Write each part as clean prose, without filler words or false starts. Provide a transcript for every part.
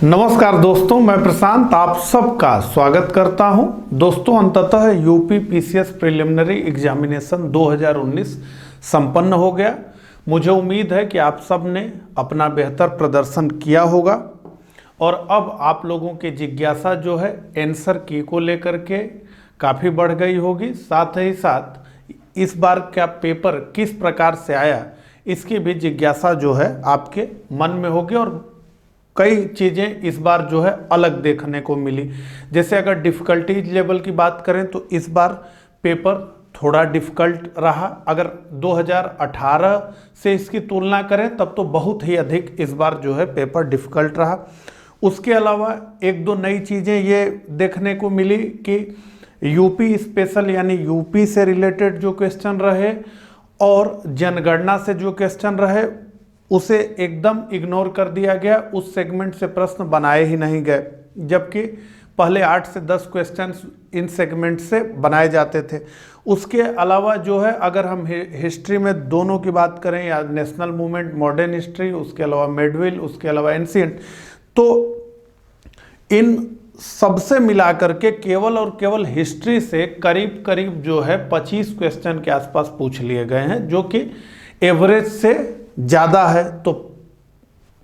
नमस्कार दोस्तों, मैं प्रशांत आप सबका स्वागत करता हूं। दोस्तों, अंततः यूपी पीसीएस प्रिलिमिनरी एग्जामिनेशन 2019 संपन्न हो गया। मुझे उम्मीद है कि आप सब ने अपना बेहतर प्रदर्शन किया होगा और अब आप लोगों की जिज्ञासा जो है आंसर की को लेकर के काफ़ी बढ़ गई होगी। साथ ही साथ इस बार का पेपर किस प्रकार से आया इसकी भी जिज्ञासा जो है आपके मन में होगी और कई चीज़ें इस बार जो है अलग देखने को मिली। जैसे अगर डिफ़िकल्टी लेवल की बात करें तो इस बार पेपर थोड़ा डिफ़िकल्ट रहा। अगर 2018 से इसकी तुलना करें तब तो बहुत ही अधिक इस बार जो है पेपर डिफ़िकल्ट रहा। उसके अलावा एक दो नई चीज़ें ये देखने को मिली कि यूपी स्पेशल यानी यूपी से रिलेटेड जो क्वेश्चन रहे और जनगणना से जो क्वेश्चन रहे उसे एकदम इग्नोर कर दिया गया। उस सेगमेंट से प्रश्न बनाए ही नहीं गए, जबकि पहले 8 से 10 क्वेश्चंस इन सेगमेंट से बनाए जाते थे। उसके अलावा जो है अगर हम हिस्ट्री में दोनों की बात करें या नेशनल मूवमेंट, मॉडर्न हिस्ट्री, उसके अलावा मिडविल, उसके अलावा एंशिएंट, तो इन सबसे मिला करके केवल और केवल हिस्ट्री से करीब करीब जो है 25 क्वेश्चन के आसपास पूछ लिए गए हैं, जो कि एवरेज से ज़्यादा है। तो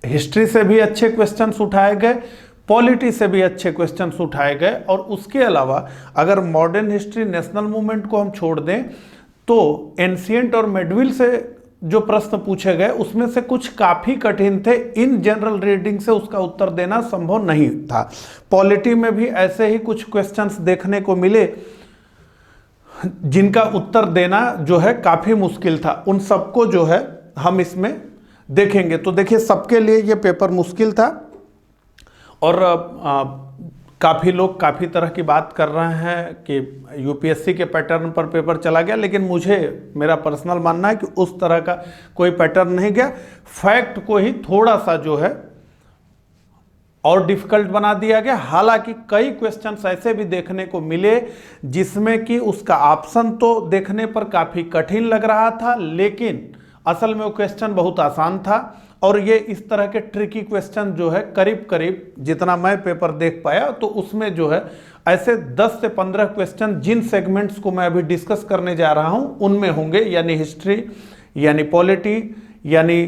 हिस्ट्री से भी अच्छे क्वेश्चंस उठाए गए, पॉलिटी से भी अच्छे क्वेश्चंस उठाए गए और उसके अलावा अगर मॉडर्न हिस्ट्री, नेशनल मूवमेंट को हम छोड़ दें तो एंशिएंट और मिडविल से जो प्रश्न पूछे गए उसमें से कुछ काफ़ी कठिन थे। इन जनरल रीडिंग से उसका उत्तर देना संभव नहीं था। पॉलिटी में भी ऐसे ही कुछ क्वेश्चंस देखने को मिले जिनका उत्तर देना जो है काफ़ी मुश्किल था। उन सबको जो है हम इसमें देखेंगे। तो देखिए, सबके लिए ये पेपर मुश्किल था और काफ़ी लोग काफ़ी तरह की बात कर रहे हैं कि यूपीएससी के पैटर्न पर पेपर चला गया, लेकिन मुझे मेरा पर्सनल मानना है कि उस तरह का कोई पैटर्न नहीं गया। फैक्ट को ही थोड़ा सा जो है और डिफिकल्ट बना दिया गया। हालांकि कई क्वेश्चंस ऐसे भी देखने को मिले जिसमें कि उसका ऑप्शन तो देखने पर काफ़ी कठिन लग रहा था, लेकिन असल में वो क्वेश्चन बहुत आसान था। और ये इस तरह के ट्रिकी क्वेश्चन जो है करीब करीब जितना मैं पेपर देख पाया तो उसमें जो है ऐसे 10 से 15 क्वेश्चन जिन सेगमेंट्स को मैं अभी डिस्कस करने जा रहा हूं उनमें होंगे, यानी हिस्ट्री, यानी पॉलिटी, यानी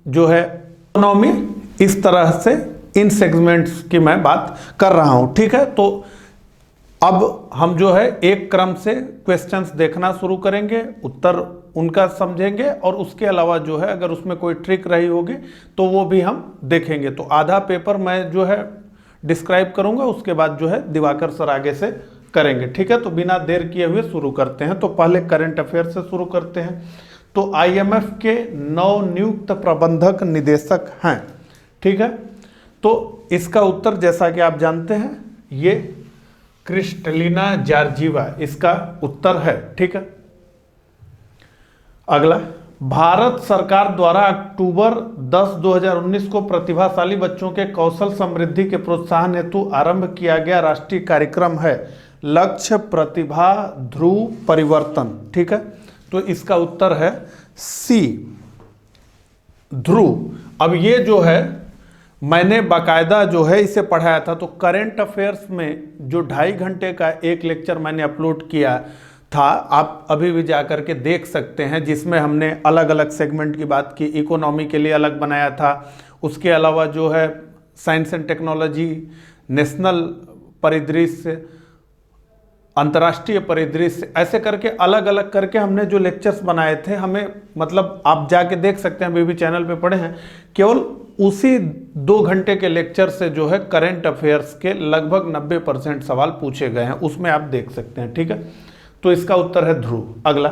जो है इकोनॉमी, इस तरह से इन सेगमेंट्स की मैं बात कर रहा हूं। ठीक है, तो अब हम जो है एक क्रम से क्वेश्चंस देखना शुरू करेंगे, उत्तर उनका समझेंगे और उसके अलावा जो है अगर उसमें कोई ट्रिक रही होगी तो वो भी हम देखेंगे। तो आधा पेपर मैं जो है डिस्क्राइब करूंगा, उसके बाद जो है दिवाकर सर आगे से करेंगे। ठीक है, तो बिना देर किए हुए शुरू करते हैं। तो पहले करंट अफेयर से शुरू करते हैं। तो आईएमएफ के नवनियुक्त प्रबंधक निदेशक हैं। ठीक है, तो इसका उत्तर जैसा कि आप जानते हैं ये क्रिस्टलिना जॉर्जिवा इसका उत्तर है। ठीक है, अगला, भारत सरकार द्वारा अक्टूबर 10, 2019 को प्रतिभाशाली बच्चों के कौशल समृद्धि के प्रोत्साहन हेतु आरंभ किया गया राष्ट्रीय कार्यक्रम है लक्ष्य प्रतिभा ध्रुव परिवर्तन। ठीक है, तो इसका उत्तर है सी, ध्रुव। अब ये जो है मैंने बाकायदा जो है इसे पढ़ाया था। तो करंट अफेयर्स में जो 2.5 घंटे का एक लेक्चर मैंने अपलोड किया था, आप अभी भी जाकर के देख सकते हैं, जिसमें हमने अलग अलग सेगमेंट की बात की। इकोनॉमी के लिए अलग बनाया था, उसके अलावा जो है साइंस एंड टेक्नोलॉजी, नेशनल परिदृश्य, अंतर्राष्ट्रीय परिदृश्य, ऐसे करके अलग अलग करके हमने जो लेक्चर्स बनाए थे, हमें मतलब आप जाके देख सकते हैं, अभी भी चैनल पे पढ़े हैं। केवल उसी 2 घंटे के लेक्चर से जो है करंट अफेयर्स के लगभग 90% सवाल पूछे गए हैं, उसमें आप देख सकते हैं। ठीक है, तो इसका उत्तर है ध्रुव। अगला,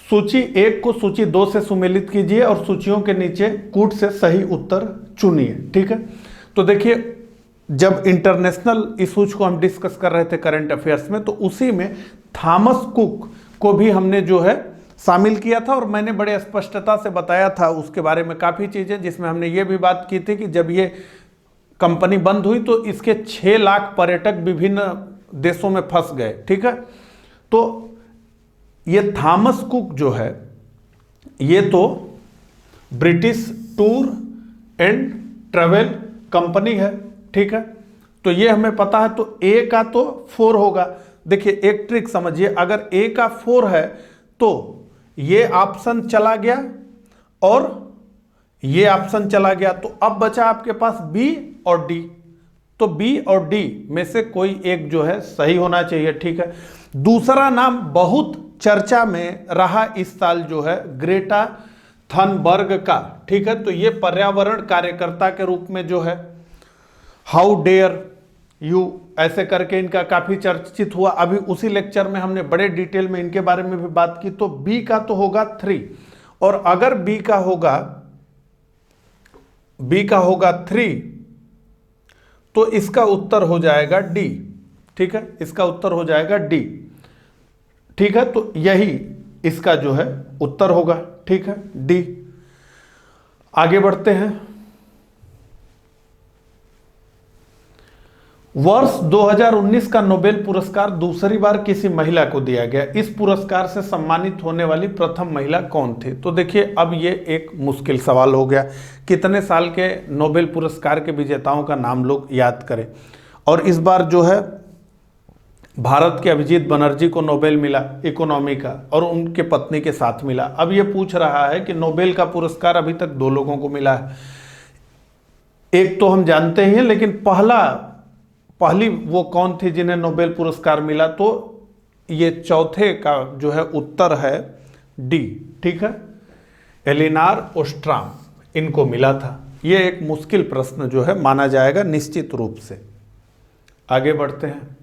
सूची 1 को सूची 2 से सुमेलित कीजिए और सूचियों के नीचे कूट से सही उत्तर चुनिए। ठीक है, तो देखिए, जब इंटरनेशनल इशूज को हम डिस्कस कर रहे थे करंट अफेयर्स में, तो उसी में थॉमस कुक को भी हमने जो है शामिल किया था और मैंने बड़े स्पष्टता से बताया था उसके बारे में काफ़ी चीज़ें, जिसमें हमने ये भी बात की थी कि जब ये कंपनी बंद हुई तो इसके 6 लाख पर्यटक विभिन्न देशों में फंस गए। ठीक है, तो ये थॉमस कुक जो है ये तो British tour and travel company है। ठीक है, तो ये हमें पता है, तो ए का तो 4 होगा। देखिए एक ट्रिक समझिए, अगर ए का 4 है तो ये ऑप्शन चला गया और ये ऑप्शन चला गया, तो अब बचा आपके पास बी और डी। तो बी और डी में से कोई एक जो है सही होना चाहिए, ठीक है। दूसरा नाम बहुत चर्चा में रहा इस साल जो है, ग्रेटा थनबर्ग का, ठीक है। तो ये पर्यावरण कार्यकर्ता के रूप में जो है, हाउ डेयर यू ऐसे करके इनका काफी चर्चित हुआ। अभी उसी लेक्चर में हमने बड़े डिटेल में इनके बारे में भी बात की। तो बी का तो होगा 3, और अगर बी का होगा 3 तो इसका उत्तर हो जाएगा डी, ठीक है, इसका उत्तर हो जाएगा डी, ठीक है। तो यही इसका जो है उत्तर होगा, ठीक है, डी। आगे बढ़ते हैं। वर्ष 2019 का नोबेल पुरस्कार दूसरी बार किसी महिला को दिया गया। इस पुरस्कार से सम्मानित होने वाली प्रथम महिला कौन थी? तो देखिए अब ये एक मुश्किल सवाल हो गया, कितने साल के नोबेल पुरस्कार के विजेताओं का नाम लोग याद करें। और इस बार जो है भारत के अभिजीत बनर्जी को नोबेल मिला इकोनॉमी का, और उनके पत्नी के साथ मिला। अब ये पूछ रहा है कि नोबेल का पुरस्कार अभी तक 2 लोगों को मिला है, एक तो हम जानते ही हैं, लेकिन पहली वो कौन थी जिन्हें नोबेल पुरस्कार मिला? तो ये चौथे का जो है उत्तर है डी, ठीक है, एलिनार ओस्ट्राम, इनको मिला था। ये एक मुश्किल प्रश्न जो है माना जाएगा निश्चित रूप से। आगे बढ़ते हैं।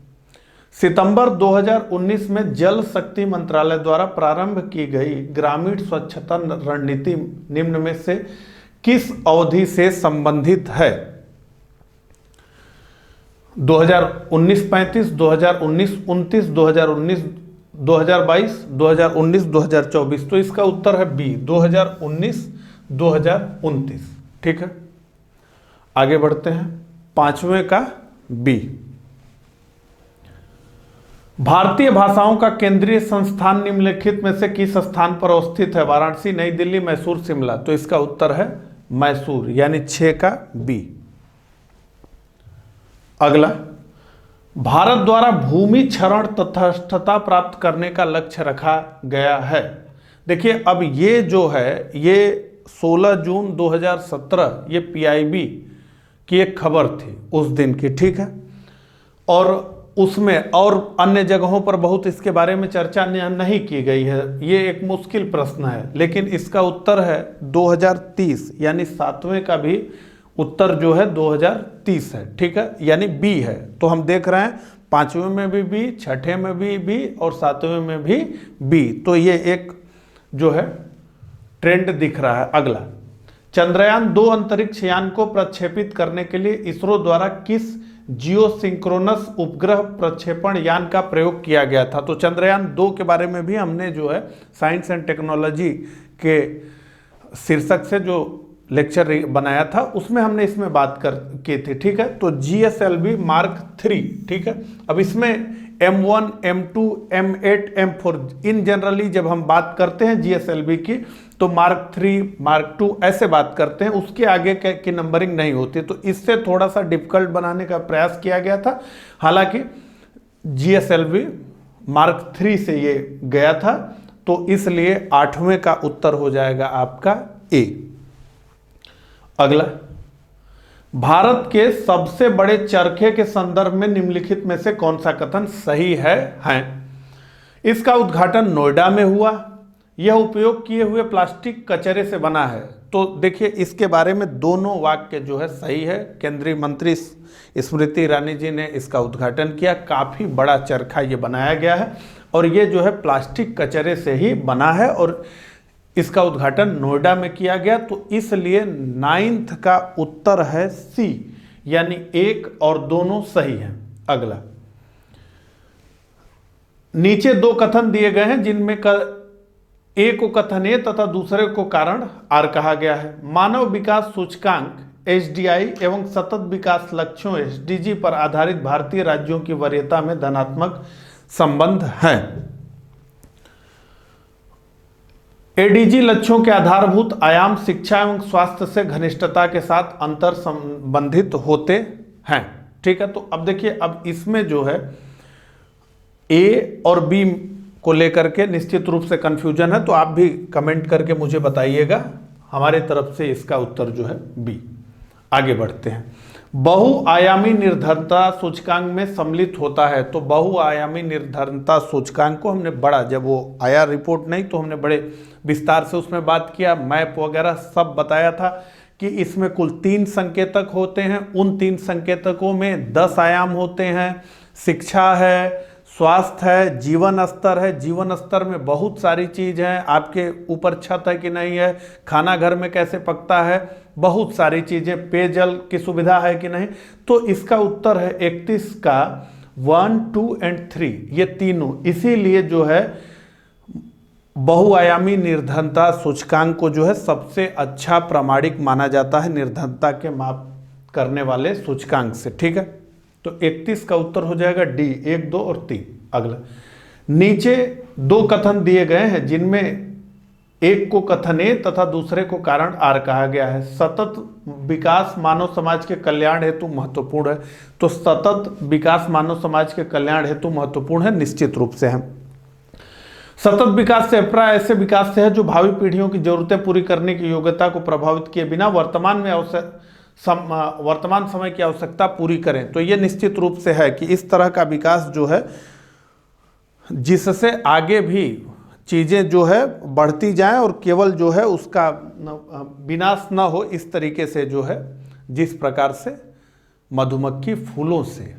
सितंबर 2019 में जल शक्ति मंत्रालय द्वारा प्रारंभ की गई ग्रामीण स्वच्छता रणनीति निम्न में से किस अवधि से संबंधित है? 2019-35, 2019-29, 2019-2022, 2019-2024। तो इसका उत्तर है बी, 2019-2029, ठीक है। आगे बढ़ते हैं। 5वें का बी। भारतीय भाषाओं का केंद्रीय संस्थान निम्नलिखित में से किस स्थान पर अवस्थित है? वाराणसी, नई दिल्ली, मैसूर, शिमला। तो इसका उत्तर है मैसूर, यानी 6 का बी। अगला, भारत द्वारा भूमि क्षरण तटस्थता प्राप्त करने का लक्ष्य रखा गया है। देखिए अब ये जो है, ये 16 जून 2017 ये पीआईबी की एक खबर थी उस दिन की, ठीक है। और उसमें और अन्य जगहों पर बहुत इसके बारे में चर्चा नहीं की गई है। ये एक मुश्किल प्रश्न है, लेकिन इसका उत्तर है 2030, यानी 7वें का भी उत्तर जो है 2030 है, ठीक है, यानी बी है। तो हम देख रहे हैं 5वें में भी बी, 6ठे में भी बी और 7वें में भी बी। तो ये एक जो है ट्रेंड दिख रहा है। अगला, चंद्रयान 2 अंतरिक्ष यान को प्रक्षेपित करने के लिए इसरो द्वारा किस जियोसिंक्रोनस उपग्रह प्रक्षेपण यान का प्रयोग किया गया था? तो चंद्रयान 2 के बारे में भी हमने जो है साइंस एंड टेक्नोलॉजी के शीर्षक से जो लेक्चर बनाया था उसमें हमने इसमें बात की थी, ठीक है। तो GSLV Mark 3, ठीक है। अब इसमें M1, M2, M8, M4 इन जनरली जब हम बात करते हैं GSLV की तो Mark 3, Mark 2 ऐसे बात करते हैं, उसके आगे की नंबरिंग नहीं होती। तो इससे थोड़ा सा डिफिकल्ट बनाने का प्रयास किया गया था। हालांकि GSLV Mark 3 से ये गया था, तो इसलिए 8वें का उत्तर हो जाएगा आपका ए। अगला, भारत के सबसे बड़े चरखे के संदर्भ में निम्नलिखित में से कौन सा कथन सही है? इसका उद्घाटन नोएडा में हुआ। यह उपयोग किए हुए प्लास्टिक कचरे से बना है। तो देखिए इसके बारे में दोनों वाक्य जो है सही है। केंद्रीय मंत्री स्मृति ईरानी जी ने इसका उद्घाटन किया। काफी बड़ा चरखा ये बनाया गया है और ये जो है प्लास्टिक कचरे से ही बना है और इसका उद्घाटन नोएडा में किया गया। तो इसलिए 9th का उत्तर है सी, यानी 1 और दोनों सही हैं। अगला, नीचे 2 कथन दिए गए हैं जिनमें ए को कथन ए तथा दूसरे को कारण आर कहा गया है। मानव विकास सूचकांक HDI एवं सतत विकास लक्ष्यों SDG पर आधारित भारतीय राज्यों की वरीयता में धनात्मक संबंध है। ADG लक्ष्यों के आधारभूत आयाम शिक्षा एवं स्वास्थ्य से घनिष्ठता के साथ अंतर संबंधित होते हैं। ठीक है, तो अब देखिए, अब इसमें जो है ए और बी को लेकर के निश्चित रूप से कंफ्यूजन है, तो आप भी कमेंट करके मुझे बताइएगा। हमारे तरफ से इसका उत्तर जो है बी। आगे बढ़ते हैं। बहुआयामी निर्धनता सूचकांक में सम्मिलित होता है। तो बहुआयामी निर्धनता सूचकांक को हमने बड़ा, जब वो आया रिपोर्ट नहीं तो हमने बड़े विस्तार से उसमें बात किया, मैप वगैरह सब बताया था कि इसमें कुल 3 संकेतक होते हैं। उन 3 संकेतकों में 10 आयाम होते हैं। शिक्षा है, स्वास्थ्य है, जीवन स्तर है। जीवन स्तर में बहुत सारी चीज हैं, आपके ऊपर छत है कि नहीं है, खाना घर में कैसे पकता है, बहुत सारी चीजें, पेयजल की सुविधा है कि नहीं। तो इसका उत्तर है 31 का 1, 2 एंड 3, ये तीनों। इसीलिए जो है बहुआयामी निर्धनता सूचकांक को जो है सबसे अच्छा प्रामाणिक माना जाता है निर्धनता के माप करने वाले सूचकांक से। ठीक है, तो 31 का उत्तर हो जाएगा डी, 1, 2 और 3। अगला, नीचे 2 कथन दिए गए हैं जिनमें एक को कथन ए तथा दूसरे को कारण आर कहा गया है। सतत विकास मानव समाज के कल्याण हेतु महत्वपूर्ण है। तो सतत विकास मानव समाज के कल्याण हेतु महत्वपूर्ण है, निश्चित रूप से है। सतत विकास से अभिप्राय ऐसे विकास से है जो भावी पीढ़ियों की जरूरतें पूरी करने की योग्यता को प्रभावित किए बिना वर्तमान समय की आवश्यकता पूरी करें। तो ये निश्चित रूप से है कि इस तरह का विकास जो है जिससे आगे भी चीजें जो है बढ़ती जाएं और केवल जो है उसका विनाश ना हो, इस तरीके से जो है जिस प्रकार से मधुमक्खी फूलों से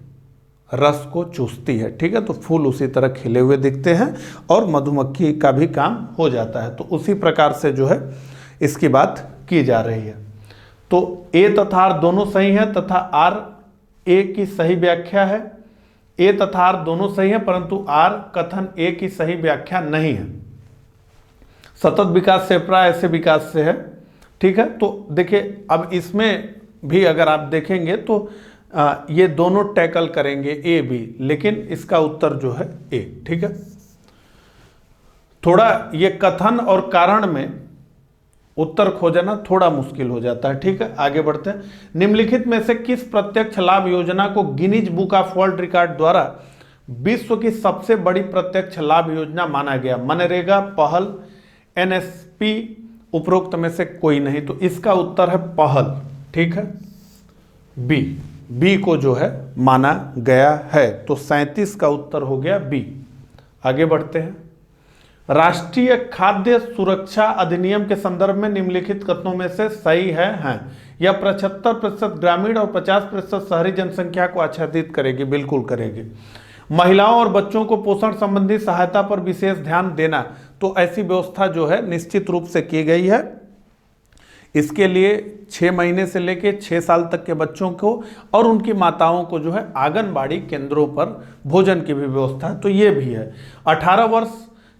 रस को चूसती है। ठीक है, तो फूल उसी तरह खिले हुए दिखते हैं और मधुमक्खी का भी काम हो जाता है। तो उसी प्रकार से जो है इसकी बात की जा रही है। तो ए तथा आर दोनों सही है तथा आर ए की सही व्याख्या है। ए तथा आर दोनों सही है परंतु आर कथन ए की सही व्याख्या नहीं है। सतत विकास से अभिप्राय ऐसे विकास से है। ठीक है, तो देखिए अब इसमें भी अगर आप देखेंगे तो ये दोनों टैकल करेंगे ए बी, लेकिन इसका उत्तर जो है ए। ठीक है, थोड़ा ये कथन और कारण में उत्तर खोजना थोड़ा मुश्किल हो जाता है। ठीक है, आगे बढ़ते हैं। निम्नलिखित में से किस प्रत्यक्ष लाभ योजना को Guinness book of world record द्वारा विश्व की सबसे बड़ी प्रत्यक्ष लाभ योजना माना गया? मनरेगा, पहल, एनएसपी, उपरोक्त में से कोई नहीं। तो इसका उत्तर है पहल। ठीक है, बी को जो है माना गया है। तो 37 का उत्तर हो गया बी। आगे बढ़ते हैं। राष्ट्रीय खाद्य सुरक्षा अधिनियम के संदर्भ में निम्नलिखित कथनों में से सही है? यह 75% ग्रामीण और 50% शहरी जनसंख्या को आच्छादित करेगी। बिल्कुल करेगी। महिलाओं और बच्चों को पोषण संबंधी सहायता पर विशेष ध्यान देना, तो ऐसी व्यवस्था जो है निश्चित रूप से की गई है। इसके लिए 6 महीने से लेकर 6 साल तक के बच्चों को और उनकी माताओं को जो है आंगनबाड़ी केंद्रों पर भोजन की भी व्यवस्था, तो ये भी है। 18 वर्ष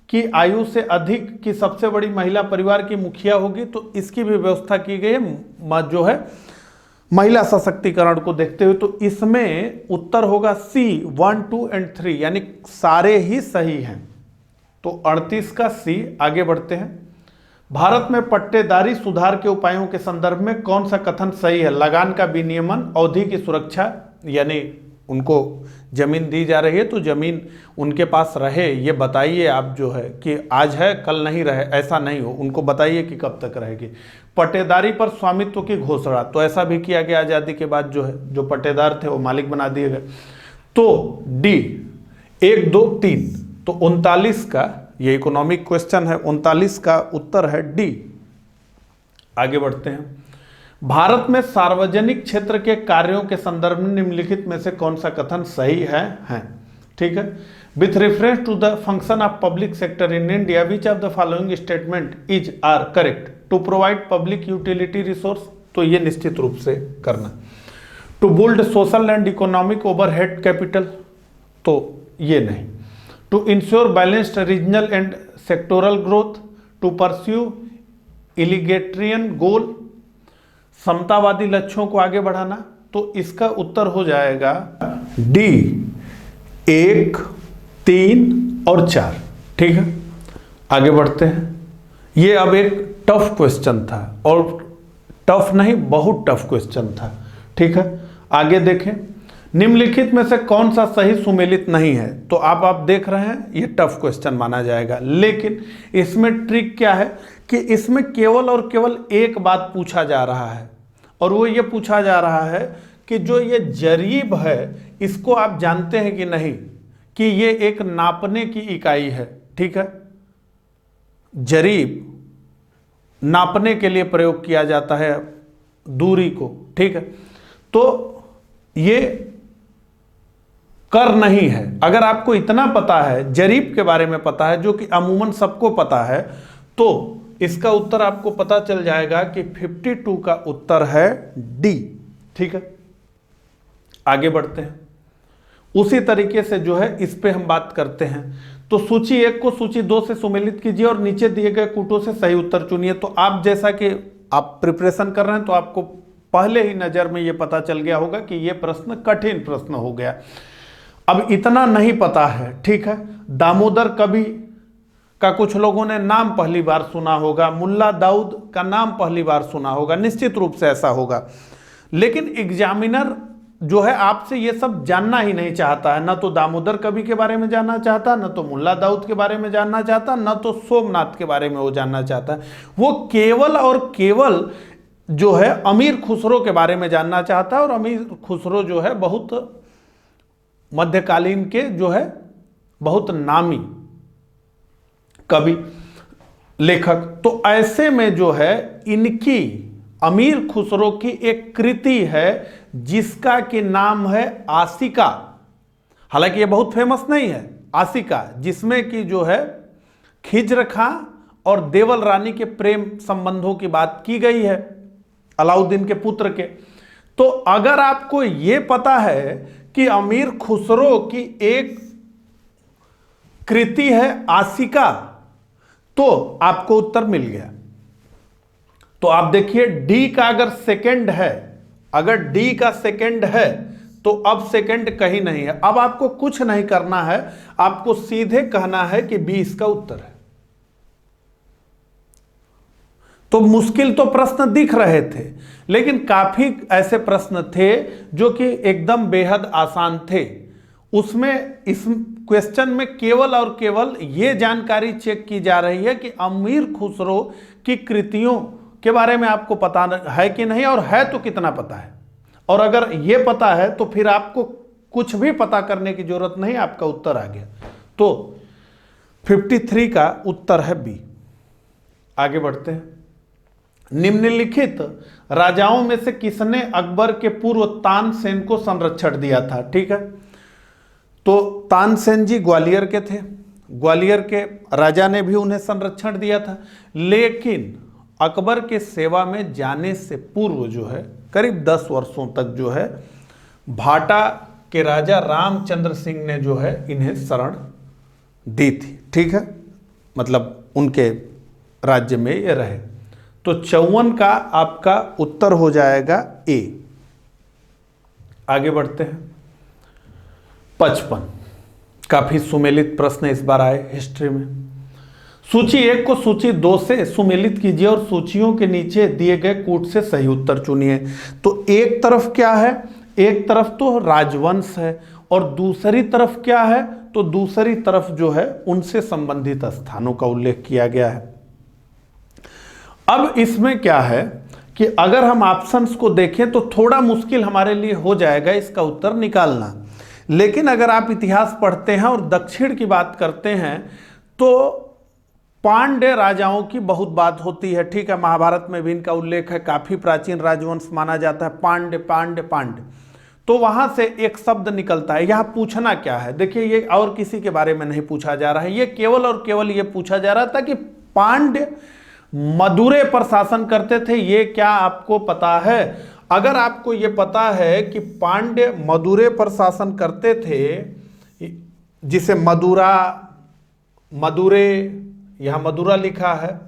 की आयु से अधिक की सबसे बड़ी महिला परिवार की मुखिया होगी, तो इसकी भी व्यवस्था की गई है जो है महिला सशक्तिकरण को देखते हुए। तो इसमें उत्तर होगा सी, 1, 2 एंड 3, यानी सारे ही सही हैं। तो 38 का सी। आगे बढ़ते हैं। भारत में पट्टेदारी सुधार के उपायों के संदर्भ में कौन सा कथन सही है? लगान का विनियमन, अवधि की सुरक्षा, यानी उनको जमीन दी जा रही है तो जमीन उनके पास रहे, ये बताइए आप जो है कि आज है कल नहीं रहे, ऐसा नहीं हो, उनको बताइए कि कब तक रहेगी। पट्टेदारी पर स्वामित्व की घोषणा, तो ऐसा भी किया गया आज़ादी के बाद, जो है जो पट्टेदार थे वो मालिक बना दिए गए। तो डी 1, 2, 3। तो 39 का, ये इकोनॉमिक क्वेश्चन है, 39 का उत्तर है डी। आगे बढ़ते हैं। भारत में सार्वजनिक क्षेत्र के कार्यों के संदर्भ में निम्नलिखित में से कौन सा कथन सही है? ठीक है। With reference to the function of public sector in India which of the following statement is are correct? To provide public utility resource, तो ये निश्चित रूप से करना। To build social and economic overhead capital, तो ये नहीं। To ensure balanced regional and sectoral growth, to pursue egalitarian goal, समतावादी लक्ष्यों को आगे बढ़ाना, तो इसका उत्तर हो जाएगा डी 1, 3 और 4। ठीक है, आगे बढ़ते हैं। ये अब एक टफ क्वेश्चन था, और टफ नहीं बहुत टफ क्वेश्चन था। ठीक है, आगे देखें, निम्नलिखित में से कौन सा सही सुमेलित नहीं है। तो आप देख रहे हैं ये टफ क्वेश्चन माना जाएगा, लेकिन इसमें ट्रिक क्या है कि इसमें केवल और केवल एक बात पूछा जा रहा है, और वो ये पूछा जा रहा है कि जो ये जरीब है इसको आप जानते हैं कि नहीं, कि ये एक नापने की इकाई है। ठीक है, जरीब नापने के लिए प्रयोग किया जाता है दूरी को। ठीक है, तो ये कर नहीं है। अगर आपको इतना पता है, जरीब के बारे में पता है, जो कि अमूमन सबको पता है, तो इसका उत्तर आपको पता चल जाएगा कि 52 का उत्तर है डी। ठीक है, आगे बढ़ते हैं। उसी तरीके से जो है इस पे हम बात करते हैं। तो सूची 1 को सूची 2 से सुमेलित कीजिए और नीचे दिए गए कूटों से सही उत्तर चुनिए। तो आप जैसा कि आप प्रिपरेशन कर रहे हैं तो आपको पहले ही नजर में ये पता चल गया होगा कि ये प्रश्न कठिन प्रश्न हो गया। अब इतना नहीं पता है, ठीक है, दामोदर कवि का कुछ लोगों ने नाम पहली बार सुना होगा, मुल्ला दाऊद का नाम पहली बार सुना होगा, निश्चित रूप से ऐसा होगा। लेकिन एग्जामिनर जो है आपसे ये सब जानना ही नहीं चाहता है, ना तो दामोदर कवि के बारे में जानना चाहता, ना तो मुल्ला दाऊद के बारे में जानना चाहता, ना तो सोमनाथ के बारे में वो जानना चाहता है। वो केवल और केवल जो है अमीर खुसरो के बारे में जानना चाहता है, और अमीर खुसरो जो है बहुत मध्यकालीन के जो है बहुत नामी कवि लेखक। तो ऐसे में जो है इनकी अमीर खुसरो की एक कृति है जिसका कि नाम है आशिका। हालांकि ये बहुत फेमस नहीं है, आशिका, जिसमें कि जो है खिज्र खां और देवल रानी के प्रेम संबंधों की बात की गई है, अलाउद्दीन के पुत्र के। तो अगर आपको ये पता है कि अमीर खुसरो की एक कृति है आशिका, तो आपको उत्तर मिल गया। तो आप देखिए डी का अगर सेकंड है, अगर डी का सेकंड है तो अब सेकंड कहीं नहीं है। अब आपको कुछ नहीं करना है, आपको सीधे कहना है कि बी इसका उत्तर है। तो मुश्किल तो प्रश्न दिख रहे थे, लेकिन काफी ऐसे प्रश्न थे जो कि एकदम बेहद आसान थे। उसमें इस क्वेश्चन में केवल और केवल ये जानकारी चेक की जा रही है कि अमीर खुसरो की कृतियों के बारे में आपको पता है कि नहीं, और है तो कितना पता है। और अगर ये पता है तो फिर आपको कुछ भी पता करने की जरूरत नहीं, आपका उत्तर आ गया। तो 53 का उत्तर है बी। आगे बढ़ते हैं। निम्नलिखित राजाओं में से किसने अकबर के पूर्व तानसेन को संरक्षण दिया था? ठीक है, तो तानसेन जी ग्वालियर के थे, ग्वालियर के राजा ने भी उन्हें संरक्षण दिया था। लेकिन अकबर के सेवा में जाने से पूर्व जो है करीब 10 वर्षों तक जो है भाटा के राजा रामचंद्र सिंह ने जो है इन्हें शरण दी थी। ठीक है, मतलब उनके राज्य में ये रहे। तो 54 का आपका उत्तर हो जाएगा ए। आगे बढ़ते हैं। 55 काफी सुमेलित प्रश्न इस बार आए हिस्ट्री में। सूची 1 को सूची 2 से सुमेलित कीजिए और सूचियों के नीचे दिए गए कूट से सही उत्तर चुनिए। तो एक तरफ क्या है, एक तरफ तो राजवंश है, और दूसरी तरफ क्या है, तो दूसरी तरफ जो है उनसे संबंधित स्थानों का उल्लेख किया गया है। अब इसमें क्या है कि अगर हम ऑप्शंस को देखें तो थोड़ा मुश्किल हमारे लिए हो जाएगा इसका उत्तर निकालना। लेकिन अगर आप इतिहास पढ़ते हैं और दक्षिण की बात करते हैं तो पांड्य राजाओं की बहुत बात होती है। ठीक है, महाभारत में भी इनका उल्लेख है, काफी प्राचीन राजवंश माना जाता है पांड्य पांड्य पांड्य। तो वहां से एक शब्द निकलता है। यहां पूछना क्या है, देखिए ये और किसी के बारे में नहीं पूछा जा रहा है, ये केवल और केवल ये पूछा जा रहा था कि पांड्य मदुरै पर शासन करते थे, ये क्या आपको पता है? अगर आपको ये पता है कि पांड्य मदुरै पर शासन करते थे, जिसे मदुरा, मदुरै, यहां मदुरा लिखा है,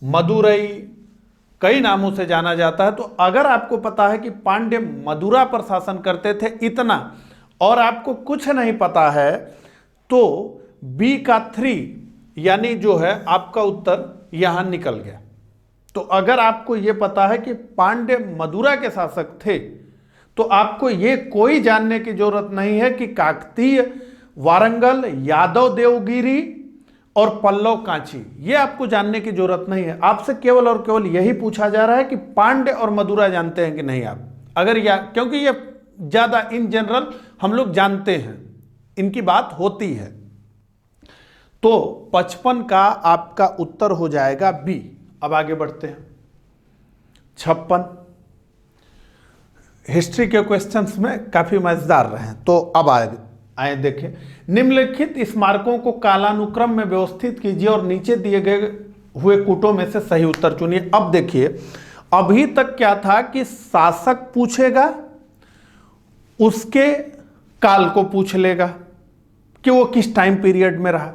मदुरई, कई नामों से जाना जाता है। तो अगर आपको पता है कि पांड्य मदुरा पर शासन करते थे इतना, और आपको कुछ नहीं पता है, तो बी का 3 यानी जो है आपका उत्तर यहां निकल गया। तो अगर आपको यह पता है कि पांड्य मदुरा के शासक थे, तो आपको ये कोई जानने की जरूरत नहीं है कि काकतीय, वारंगल, यादव देवगिरी और पल्लव कांची, ये आपको जानने की जरूरत नहीं है। आपसे केवल और केवल यही पूछा जा रहा है कि पांड्य और मदुरा जानते हैं कि नहीं आप, अगर क्योंकि ये ज्यादा इन जनरल हम लोग जानते हैं, इनकी बात होती है। तो 55 का आपका उत्तर हो जाएगा बी। अब आगे बढ़ते हैं। 56 हिस्ट्री के क्वेश्चंस में काफी मजेदार रहे, तो अब आए देखें। निम्नलिखित स्मारकों को कालानुक्रम में व्यवस्थित कीजिए और नीचे दिए गए हुए कूटों में से सही उत्तर चुनिए। अब देखिए, अभी तक क्या था कि शासक पूछेगा, उसके काल को पूछ लेगा कि वो किस टाइम पीरियड में रहा,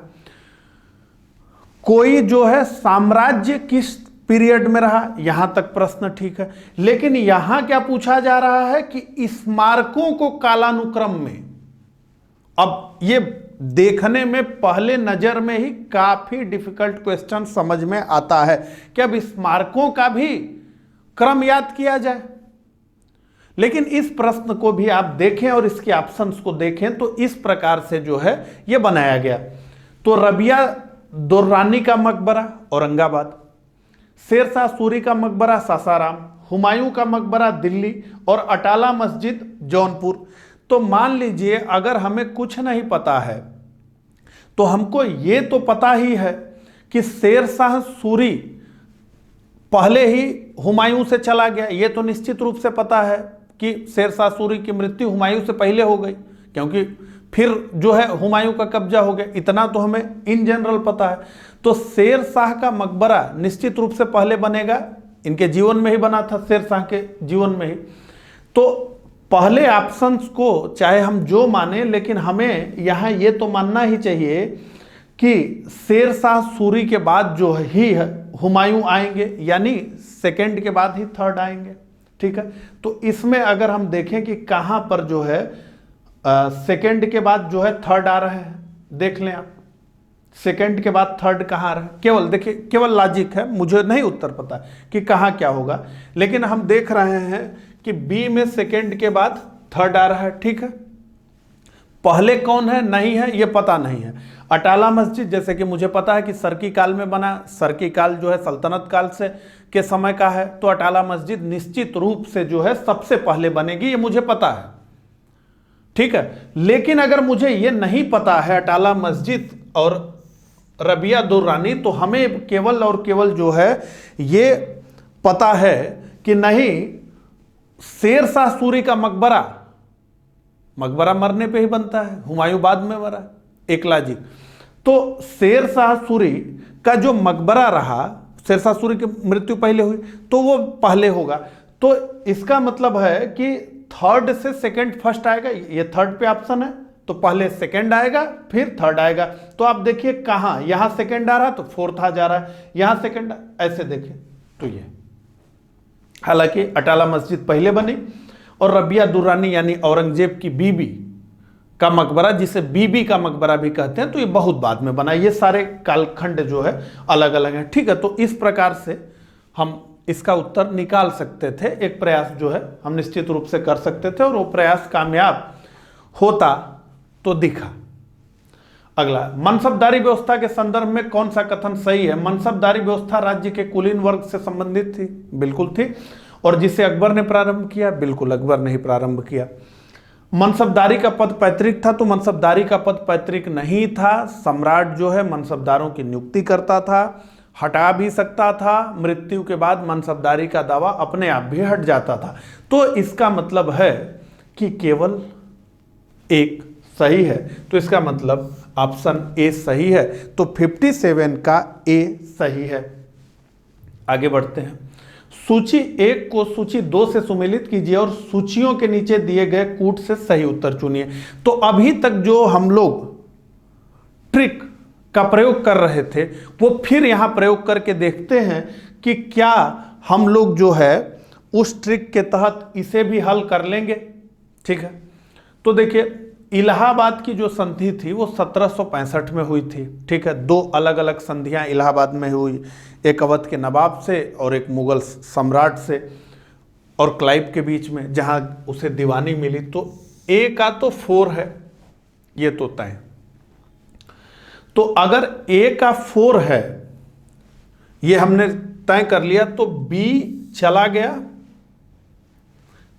कोई जो है साम्राज्य किस पीरियड में रहा, यहां तक प्रश्न ठीक है। लेकिन यहां क्या पूछा जा रहा है कि स्मारकों को कालानुक्रम में। अब ये देखने में पहले नजर में ही काफी डिफिकल्ट क्वेश्चन समझ में आता है कि अब स्मारकों का भी क्रम याद किया जाए। लेकिन इस प्रश्न को भी आप देखें और इसके ऑप्शंस को देखें तो इस प्रकार से जो है ये बनाया गया। तो रबिया दुर्रानी का मकबरा औरंगाबाद, शेरशाह सूरी का मकबरा सासाराम, हुमायूं का मकबरा दिल्ली और अटाला मस्जिद जौनपुर। तो मान लीजिए अगर हमें कुछ नहीं पता है तो हमको ये तो पता ही है कि शेरशाह सूरी पहले ही हुमायूं से चला गया, ये तो निश्चित रूप से पता है कि शेरशाह सूरी की मृत्यु हुमायूं से पहले हो गई, क्योंकि फिर जो है हुमायूं का कब्जा हो गया। इतना तो हमें इन जनरल पता है। तो शेरशाह का मकबरा निश्चित रूप से पहले बनेगा, इनके जीवन में ही बना था, शेरशाह के जीवन में ही। तो पहले ऑप्शंस को चाहे हम जो माने, लेकिन हमें यहां ये तो मानना ही चाहिए कि शेरशाह सूरी के बाद जो ही हुमायूं आएंगे, यानी सेकंड के बाद ही थर्ड आएंगे। ठीक है, तो इसमें अगर हम देखें कि कहां पर जो है सेकंड के बाद जो है थर्ड आ रहा है, देख लें आप, सेकंड के बाद थर्ड कहां आ रहा है। केवल देखिए, केवल लॉजिक है, मुझे नहीं उत्तर पता कि कहां क्या होगा, लेकिन हम देख रहे हैं कि बी में सेकंड के बाद थर्ड आ रहा है। ठीक है, पहले कौन है नहीं है ये पता नहीं है। अटाला मस्जिद जैसे कि मुझे पता है कि सरकी काल में बना, सरकी काल जो है सल्तनत काल से के समय का है, तो अटाला मस्जिद निश्चित रूप से जो है सबसे पहले बनेगी, ये मुझे पता है। ठीक है, लेकिन अगर मुझे ये नहीं पता है अटाला मस्जिद और रबिया दुर्रानी, तो हमें केवल और केवल जो है ये पता है कि नहीं, शेरशाह सूरी का मकबरा मरने पे ही बनता है, हुमायूं बाद में मरा, एक लॉजिक। तो शेरशाह सूरी का जो मकबरा रहा, शेरशाह सूरी की मृत्यु पहले हुई तो वो पहले होगा। तो इसका मतलब है कि थर्ड से सेकंड फर्स्ट आएगा, ये थर्ड पे ऑप्शन है, तो पहले सेकंड आएगा फिर थर्ड आएगा। तो आप देखिए कहां, यहां सेकंड आ रहा तो फोर्थ आ जा रहा है, यहां सेकंड, ऐसे देखें तो ये। हालांकि अटाला मस्जिद पहले बनी और रबिया दुर्रानी यानी औरंगजेब की बीबी का मकबरा, जिसे बीबी का मकबरा भी कहते हैं, तो ये बहुत बाद में बना। ये सारे कालखंड जो है अलग अलग हैं। ठीक है, तो इस प्रकार से हम इसका उत्तर निकाल सकते थे, एक प्रयास जो है हम निश्चित रूप से कर सकते थे और वो प्रयास कामयाब होता तो दिखा। अगला, मनसबदारी व्यवस्था के संदर्भ में कौन सा कथन सही है? मनसबदारी व्यवस्था राज्य के कुलीन वर्ग से संबंधित थी, बिल्कुल थी। और जिसे अकबर ने प्रारंभ किया, बिल्कुल अकबर ने ही प्रारंभ किया। मनसबदारी का पद पैतृक था, तो मनसबदारी का पद पैतृक नहीं था। सम्राट जो है मनसबदारों की नियुक्ति करता था, हटा भी सकता था, मृत्यु के बाद मनसबदारी का दावा अपने आप भी हट जाता था। तो इसका मतलब है कि केवल एक सही है, तो इसका मतलब ऑप्शन ए सही है। तो 57 का ए सही है। आगे बढ़ते हैं। सूची 1 को सूची 2 से सुमेलित कीजिए और सूचियों के नीचे दिए गए कूट से सही उत्तर चुनिए। तो अभी तक जो हम लोग ट्रिक का प्रयोग कर रहे थे वो फिर यहां प्रयोग करके देखते हैं कि क्या हम लोग जो है उस ट्रिक के तहत इसे भी हल कर लेंगे। ठीक है, तो देखिए, इलाहाबाद की जो संधि थी वो 1765 में हुई थी। ठीक है, 2 अलग अलग संधियां इलाहाबाद में हुई, एक अवध के नवाब से और एक मुगल सम्राट से। और क्लाइव के बीच में जहां उसे दीवानी मिली, तो ए का तो 4 है, ये तो तय। तो अगर ए का 4 है, ये हमने तय कर लिया, तो बी चला गया,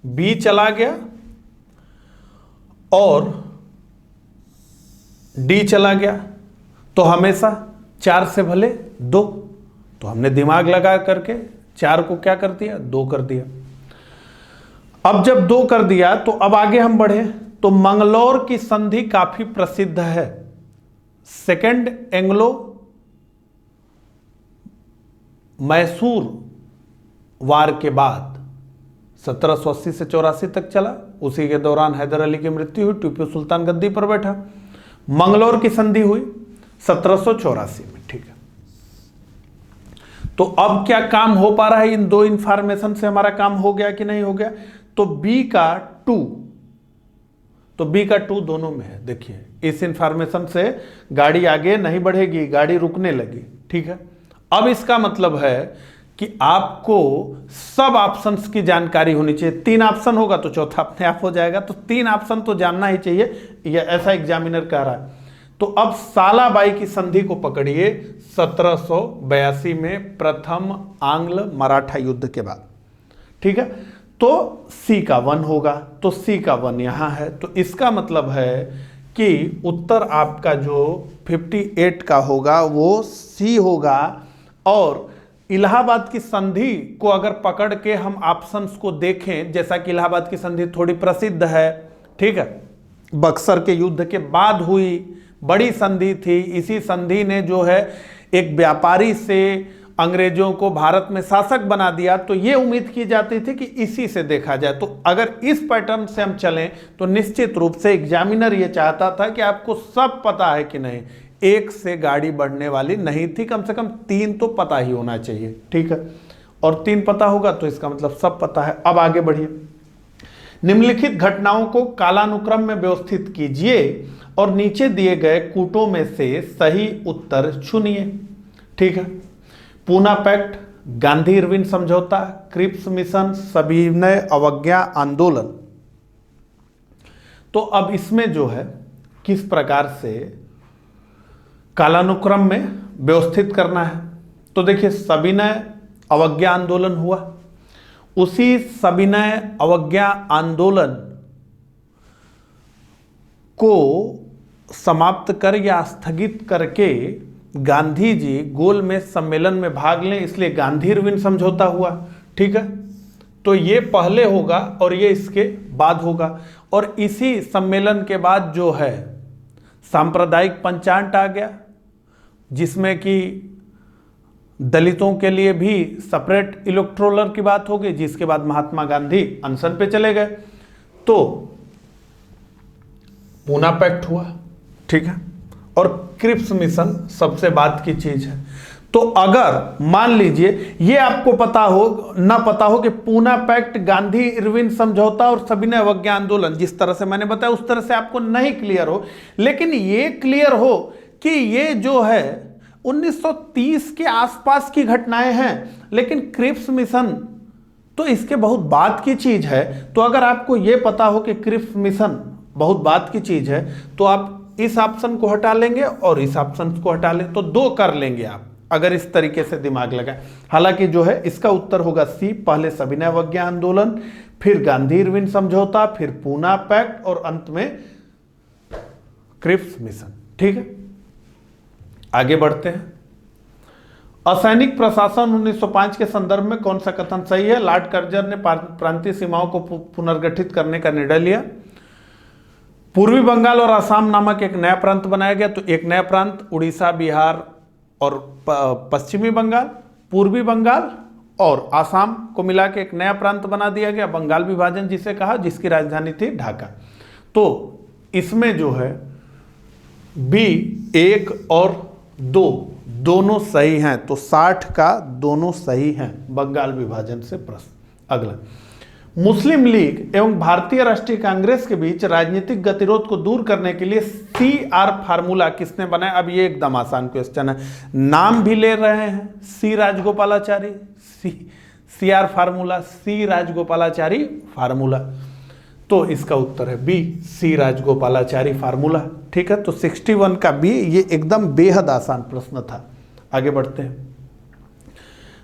बी चला गया और डी चला गया, तो हमेशा 4 से भले 2। तो हमने दिमाग लगा करके 4 को क्या कर दिया, 2 कर दिया। अब जब 2 कर दिया तो अब आगे हम बढ़े, तो मंगलौर की संधि काफी प्रसिद्ध है। सेकेंड एंग्लो मैसूर वार के बाद 1780 से 84 तक चला। उसी के दौरान हैदर अली की मृत्यु हुई, टीपू सुल्तान गद्दी पर बैठा। मंगलौर की संधि हुई 1784 में, ठीक है। तो अब क्या काम हो पा रहा है, इन 2 इंफॉर्मेशन से हमारा काम हो गया कि नहीं हो गया। तो बी का 2, तो बी का 2 दोनों में है। देखिए इस इंफॉर्मेशन से गाड़ी आगे नहीं बढ़ेगी, गाड़ी रुकने लगी, ठीक है। अब इसका मतलब है कि आपको सब ऑप्शंस की जानकारी होनी चाहिए। 3 ऑप्शन होगा तो चौथा अपने आप हो जाएगा, तो 3 ऑप्शन तो जानना ही चाहिए, या ऐसा एग्जामिनर कह रहा है। तो अब सालाबाई की संधि को पकड़िए 1782 में, प्रथम आंग्ल मराठा युद्ध के बाद, ठीक है। तो सी का 1 होगा, तो सी का 1 यहां है। तो इसका मतलब है कि उत्तर आपका जो 58 का होगा वो सी होगा। और इलाहाबाद की संधि को अगर पकड़ के हम ऑप्शंस को देखें, जैसा कि इलाहाबाद की संधि थोड़ी प्रसिद्ध है, ठीक है, बक्सर के युद्ध के बाद हुई बड़ी संधि थी। इसी संधि ने जो है एक व्यापारी से अंग्रेजों को भारत में शासक बना दिया। तो ये उम्मीद की जाती थी कि इसी से देखा जाए। तो अगर इस पैटर्न से हम चलें तो निश्चित रूप से एग्जामिनर ये चाहता था कि आपको सब पता है कि नहीं, 1 से गाड़ी बढ़ने वाली नहीं थी, कम से कम 3 तो पता ही होना चाहिए, ठीक है। और 3 पता होगा तो इसका मतलब सब पता है। अब आगे बढ़िए, निम्नलिखित घटनाओं को कालानुक्रम में व्यवस्थित कीजिए और नीचे दिए गए कूटों में से सही उत्तर चुनिए, ठीक है। पूना पैक्ट, गांधी इरविन समझौता, क्रिप्स मिशन, सविनय अवज्ञा आंदोलन। तो अब इसमें जो है किस प्रकार से कालानुक्रम में व्यवस्थित करना है। तो देखिए सविनय अवज्ञा आंदोलन हुआ, उसी सविनय अवज्ञा आंदोलन को समाप्त कर या स्थगित करके गांधी जी गोलमेज सम्मेलन में भाग लें, इसलिए गांधी इरविन समझौता हुआ, ठीक है। तो ये पहले होगा और ये इसके बाद होगा। और इसी सम्मेलन के बाद जो है सांप्रदायिक पंचांग आ गया, जिसमें कि दलितों के लिए भी सेपरेट इलेक्टोरल की बात हो गई, जिसके बाद महात्मा गांधी अनशन पे चले गए। तो पूना पैक्ट हुआ, ठीक है। और क्रिप्स मिशन सबसे बात की चीज है। तो अगर मान लीजिए ये आपको पता हो ना पता हो कि पूना पैक्ट, गांधी इरविन समझौता और सविनय अवज्ञा आंदोलन, जिस तरह से मैंने बताया उस तरह से आपको नहीं क्लियर हो, लेकिन ये क्लियर हो कि ये जो है 1930 के आसपास की घटनाएं हैं, लेकिन क्रिप्स मिशन तो इसके बहुत बात की चीज है। तो अगर आपको यह पता हो कि क्रिप्स मिशन बहुत बात की चीज है, तो आप इस ऑप्शन को हटा लेंगे और इस ऑप्शन को हटा लें, तो 2 कर लेंगे आप, अगर इस तरीके से दिमाग लगाएं। हालांकि जो है इसका उत्तर होगा सी, पहले सविनय अवज्ञा आंदोलन, फिर गांधी इरविन समझौता, फिर पूना पैक्ट और अंत में क्रिप्स मिशन, ठीक है। आगे बढ़ते हैं। असैनिक प्रशासन 1905 के संदर्भ में कौन सा कथन सही है। लॉर्ड कर्जन ने प्रांतीय सीमाओं को पुनर्गठित करने का निर्णय लिया। पूर्वी बंगाल और असम नामक एक नया प्रांत बनाया गया। तो एक नया प्रांत उड़ीसा, बिहार और पश्चिमी बंगाल, पूर्वी बंगाल और असम को मिला के एक नया प्रांत बना दिया गया, बंगाल विभाजन जिसे कहा, जिसकी राजधानी थी ढाका। तो इसमें जो है बी 1 और 2 दोनों सही हैं, तो 60 का दोनों सही हैं, बंगाल विभाजन से प्रश्न। अगला, मुस्लिम लीग एवं भारतीय राष्ट्रीय कांग्रेस के बीच राजनीतिक गतिरोध को दूर करने के लिए CR फार्मूला किसने बनाया। अब ये एकदम आसान क्वेश्चन है, नाम भी ले रहे हैं, C Rajagopalachari, CR formula, C Rajagopalachari formula. तो इसका उत्तर है बी, C राजगोपालाचारी फार्मूला। ठीक है, तो 61 का बी, ये एकदम बेहद आसान प्रश्न था। आगे बढ़ते हैं।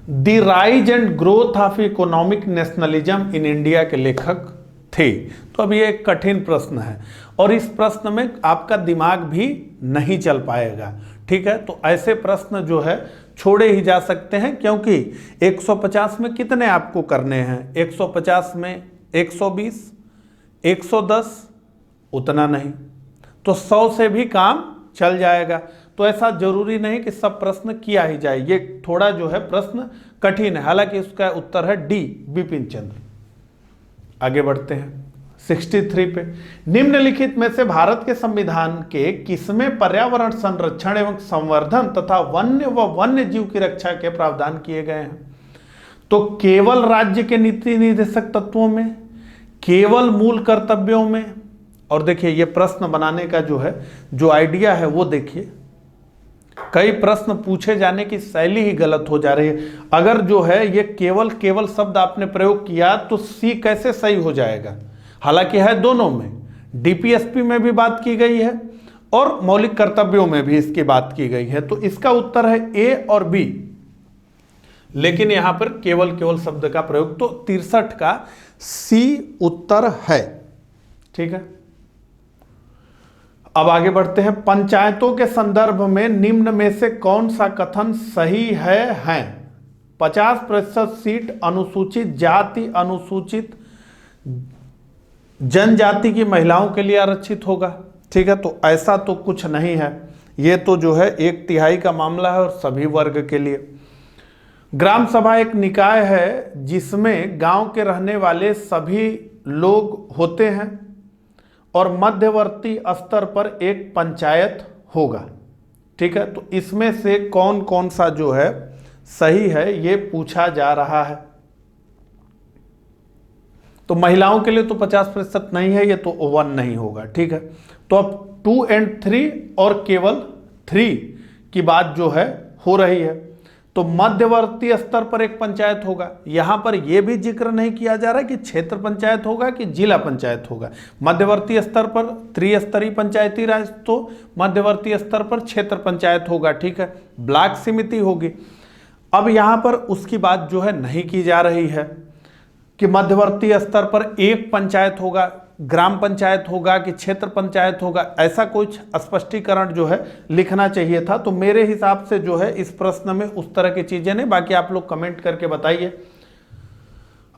The rise and growth of economic nationalism in India के लेखक थे। तो अब ये एक कठिन प्रश्न है और इस प्रश्न में आपका दिमाग भी नहीं चल पाएगा। ठीक है, तो ऐसे प्रश्न जो है छोड़े ही जा सकते हैं, क्योंकि 150 में कितने आपको करने हैं? 150 में 120, 110, उतना नहीं, तो 100 से भी काम चल जाएगा। तो ऐसा जरूरी नहीं कि सब प्रश्न किया ही जाए, ये थोड़ा जो है प्रश्न कठिन है। हालांकि इसका उत्तर है डी, बिपिन चंद्र। आगे बढ़ते हैं 63 पे। निम्नलिखित में से भारत के संविधान के किसमें पर्यावरण संरक्षण एवं संवर्धन तथा वन्य व वन्य जीव की रक्षा के प्रावधान किए गए हैं? तो केवल राज्य के नीति निर्देशक तत्वों में, केवल मूल कर्तव्यों में। और देखिए ये प्रश्न बनाने का जो है जो आइडिया है वो देखिए, कई प्रश्न पूछे जाने की शैली ही गलत हो जा रही है। अगर जो है ये केवल शब्द आपने प्रयोग किया तो सी कैसे सही हो जाएगा? हालांकि है दोनों में, डीपीएसपी में भी बात की गई है और मौलिक कर्तव्यों में भी इसकी बात की गई है। तो इसका उत्तर है ए और बी, लेकिन यहां पर केवल शब्द का प्रयोग, तो 63 का सी उत्तर है। ठीक है, अब आगे बढ़ते हैं। पंचायतों के संदर्भ में निम्न में से कौन सा कथन सही है? 50% सीट अनुसूचित जाति, अनुसूचित जनजाति की महिलाओं के लिए आरक्षित होगा। ठीक है, तो ऐसा तो कुछ नहीं है, ये तो जो है 1/3 का मामला है और सभी वर्ग के लिए। ग्राम सभा एक निकाय है जिसमें गांव के रहने वाले सभी लोग होते हैं और मध्यवर्ती स्तर पर एक पंचायत होगा। ठीक है, तो इसमें से कौन कौन सा जो है सही है ये पूछा जा रहा है। तो महिलाओं के लिए तो 50% नहीं है, ये तो 1 नहीं होगा। ठीक है, तो अब 2 और 3 और केवल 3 की बात जो है हो रही है। तो मध्यवर्ती स्तर पर एक पंचायत होगा। यहां पर यह भी जिक्र नहीं किया जा रहा कि क्षेत्र पंचायत होगा कि जिला पंचायत होगा। मध्यवर्ती स्तर पर त्रिस्तरीय पंचायती राज, तो मध्यवर्ती स्तर पर क्षेत्र पंचायत होगा। ठीक है, ब्लॉक समिति होगी। अब यहां पर उसकी बात जो है नहीं की जा रही है कि मध्यवर्ती स्तर पर एक पंचायत होगा, ग्राम पंचायत होगा कि क्षेत्र पंचायत होगा। ऐसा कुछ स्पष्टीकरण जो है लिखना चाहिए था। तो मेरे हिसाब से जो है इस प्रश्न में उस तरह की चीजें नहीं, बाकी आप लोग कमेंट करके बताइए।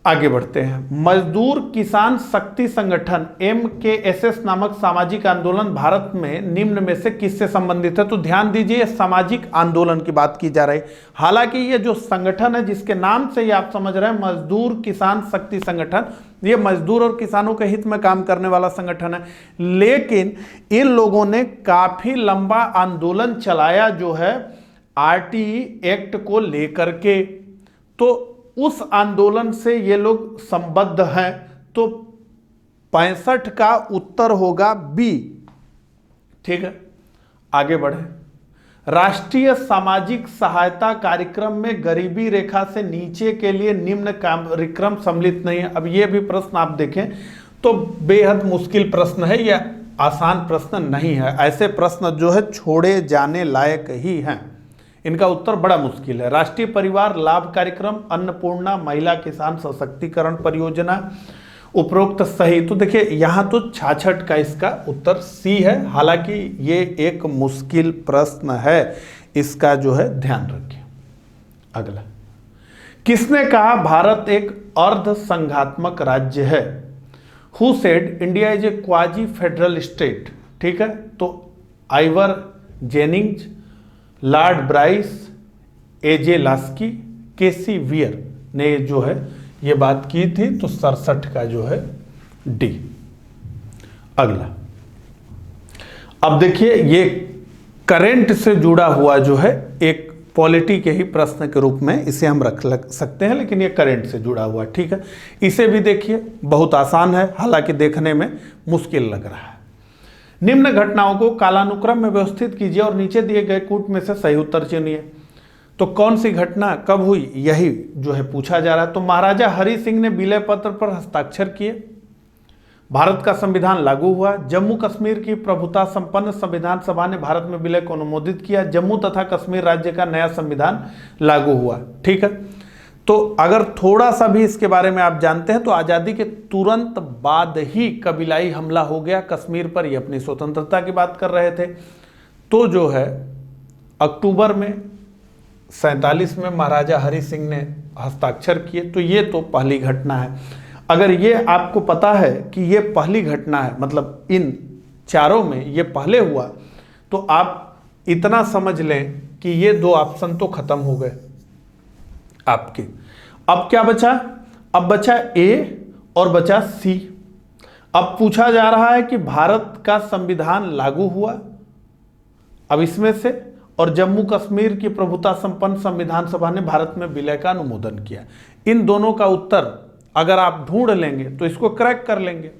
आगे बढ़ते हैं। मजदूर किसान शक्ति संगठन MKSS नामक सामाजिक आंदोलन भारत में निम्न में से किससे संबंधित है? तो ध्यान दीजिए, सामाजिक आंदोलन की बात की जा रही है। हालांकि ये जो संगठन है जिसके नाम से ये आप समझ रहे हैं मजदूर किसान शक्ति संगठन, ये मजदूर और किसानों के हित में काम करने वाला संगठन है, लेकिन इन लोगों ने काफी लंबा आंदोलन चलाया जो है RTE एक्ट को लेकर के। तो उस आंदोलन से ये लोग संबद्ध हैं। तो 65 का उत्तर होगा बी। ठीक है, आगे बढ़े। राष्ट्रीय सामाजिक सहायता कार्यक्रम में गरीबी रेखा से नीचे के लिए निम्न कार्यक्रम सम्मिलित नहीं है। अब ये भी प्रश्न आप देखें तो बेहद मुश्किल प्रश्न है, यह आसान प्रश्न नहीं है। ऐसे प्रश्न जो है छोड़े जाने लायक ही हैं, इनका उत्तर बड़ा मुश्किल है। राष्ट्रीय परिवार लाभ कार्यक्रम, अन्नपूर्णा, महिला किसान सशक्तिकरण परियोजना, उपरोक्त सही। तो देखिए यहां तो 66 का इसका उत्तर सी है। हालांकि ये एक मुश्किल प्रश्न है, इसका जो है ध्यान रखिए। अगला, किसने कहा भारत एक अर्ध संघात्मक राज्य है? Who said India is a quasi federal state? ठीक है, तो Ivor Jennings, Lord Bryce, AJ Laski, KC wear ने जो है ये बात की थी। तो 67 का जो है डी। अगला, अब देखिए ये करंट से जुड़ा हुआ जो है एक पॉलिटी के ही प्रश्न के रूप में इसे हम रख सकते हैं, लेकिन ये करंट से जुड़ा हुआ। ठीक है, इसे भी देखिए, बहुत आसान है, हालांकि देखने में मुश्किल लग रहा है। निम्न घटनाओं को कालानुक्रम में व्यवस्थित कीजिए और नीचे दिए गए कूट में से सही उत्तर चुनिए। तो कौन सी घटना कब हुई, यही जो है पूछा जा रहा है। तो महाराजा हरि सिंह ने विलय पत्र पर हस्ताक्षर किए, भारत का संविधान लागू हुआ, जम्मू कश्मीर की प्रभुता संपन्न संविधान सभा ने भारत में विलय को अनुमोदित किया, जम्मू तथा कश्मीर राज्य का नया संविधान लागू हुआ। ठीक है, तो अगर थोड़ा सा भी इसके बारे में आप जानते हैं तो आज़ादी के तुरंत बाद ही कबीलाई हमला हो गया कश्मीर पर, ये अपनी स्वतंत्रता की बात कर रहे थे। तो जो है अक्टूबर में 47 में महाराजा हरि सिंह ने हस्ताक्षर किए। तो ये तो पहली घटना है। अगर ये आपको पता है कि ये पहली घटना है, मतलब इन चारों में ये पहले हुआ, तो आप इतना समझ लें कि ये दो ऑप्शन तो खत्म हो गए आपके। अब क्या बचा, अब बचा ए और बचा सी। अब पूछा जा रहा है कि भारत का संविधान लागू हुआ अब इसमें से, और जम्मू कश्मीर की प्रभुता संपन्न संविधान सभा ने भारत में विलय का अनुमोदन किया। इन दोनों का उत्तर अगर आप ढूंढ लेंगे तो इसको क्रैक कर लेंगे,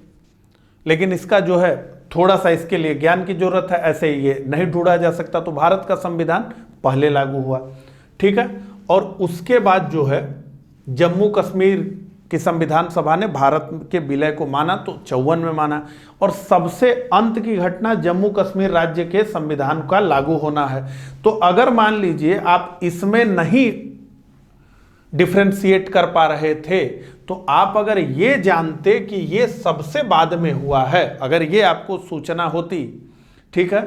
लेकिन इसका जो है थोड़ा सा इसके लिए ज्ञान की जरूरत है, ऐसे ये नहीं ढूंढा जा सकता। तो भारत का संविधान पहले लागू हुआ, ठीक है, और उसके बाद जो है जम्मू कश्मीर की संविधान सभा ने भारत के विलय को माना, तो 54 में माना। और सबसे अंत की घटना जम्मू कश्मीर राज्य के संविधान का लागू होना है। तो अगर मान लीजिए आप इसमें नहीं डिफ्रेंशिएट कर पा रहे थे, तो आप अगर ये जानते कि ये सबसे बाद में हुआ है, अगर ये आपको सूचना होती, ठीक है,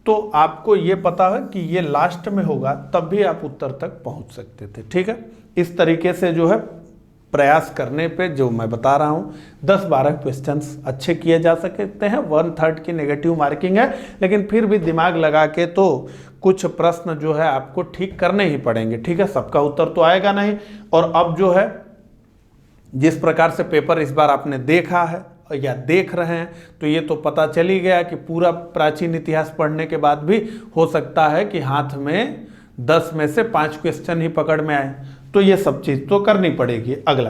तो आपको ये पता है कि ये लास्ट में होगा, तब भी आप उत्तर तक पहुंच सकते थे। ठीक है, इस तरीके से जो है प्रयास करने पे जो मैं बता रहा हूँ 10-12 क्वेश्चंस अच्छे किए जा सकते हैं। 1/3 की नेगेटिव मार्किंग है, लेकिन फिर भी दिमाग लगा के तो कुछ प्रश्न जो है आपको ठीक करने ही पड़ेंगे। ठीक है, सबका उत्तर तो आएगा नहीं। और अब जो है जिस प्रकार से पेपर इस बार आपने देखा है या देख रहे हैं, तो ये तो पता चल ही गया कि पूरा प्राचीन इतिहास पढ़ने के बाद भी हो सकता है कि हाथ में 10 में से 5 क्वेश्चन ही पकड़ में आए। तो ये सब चीज तो करनी पड़ेगी। अगला,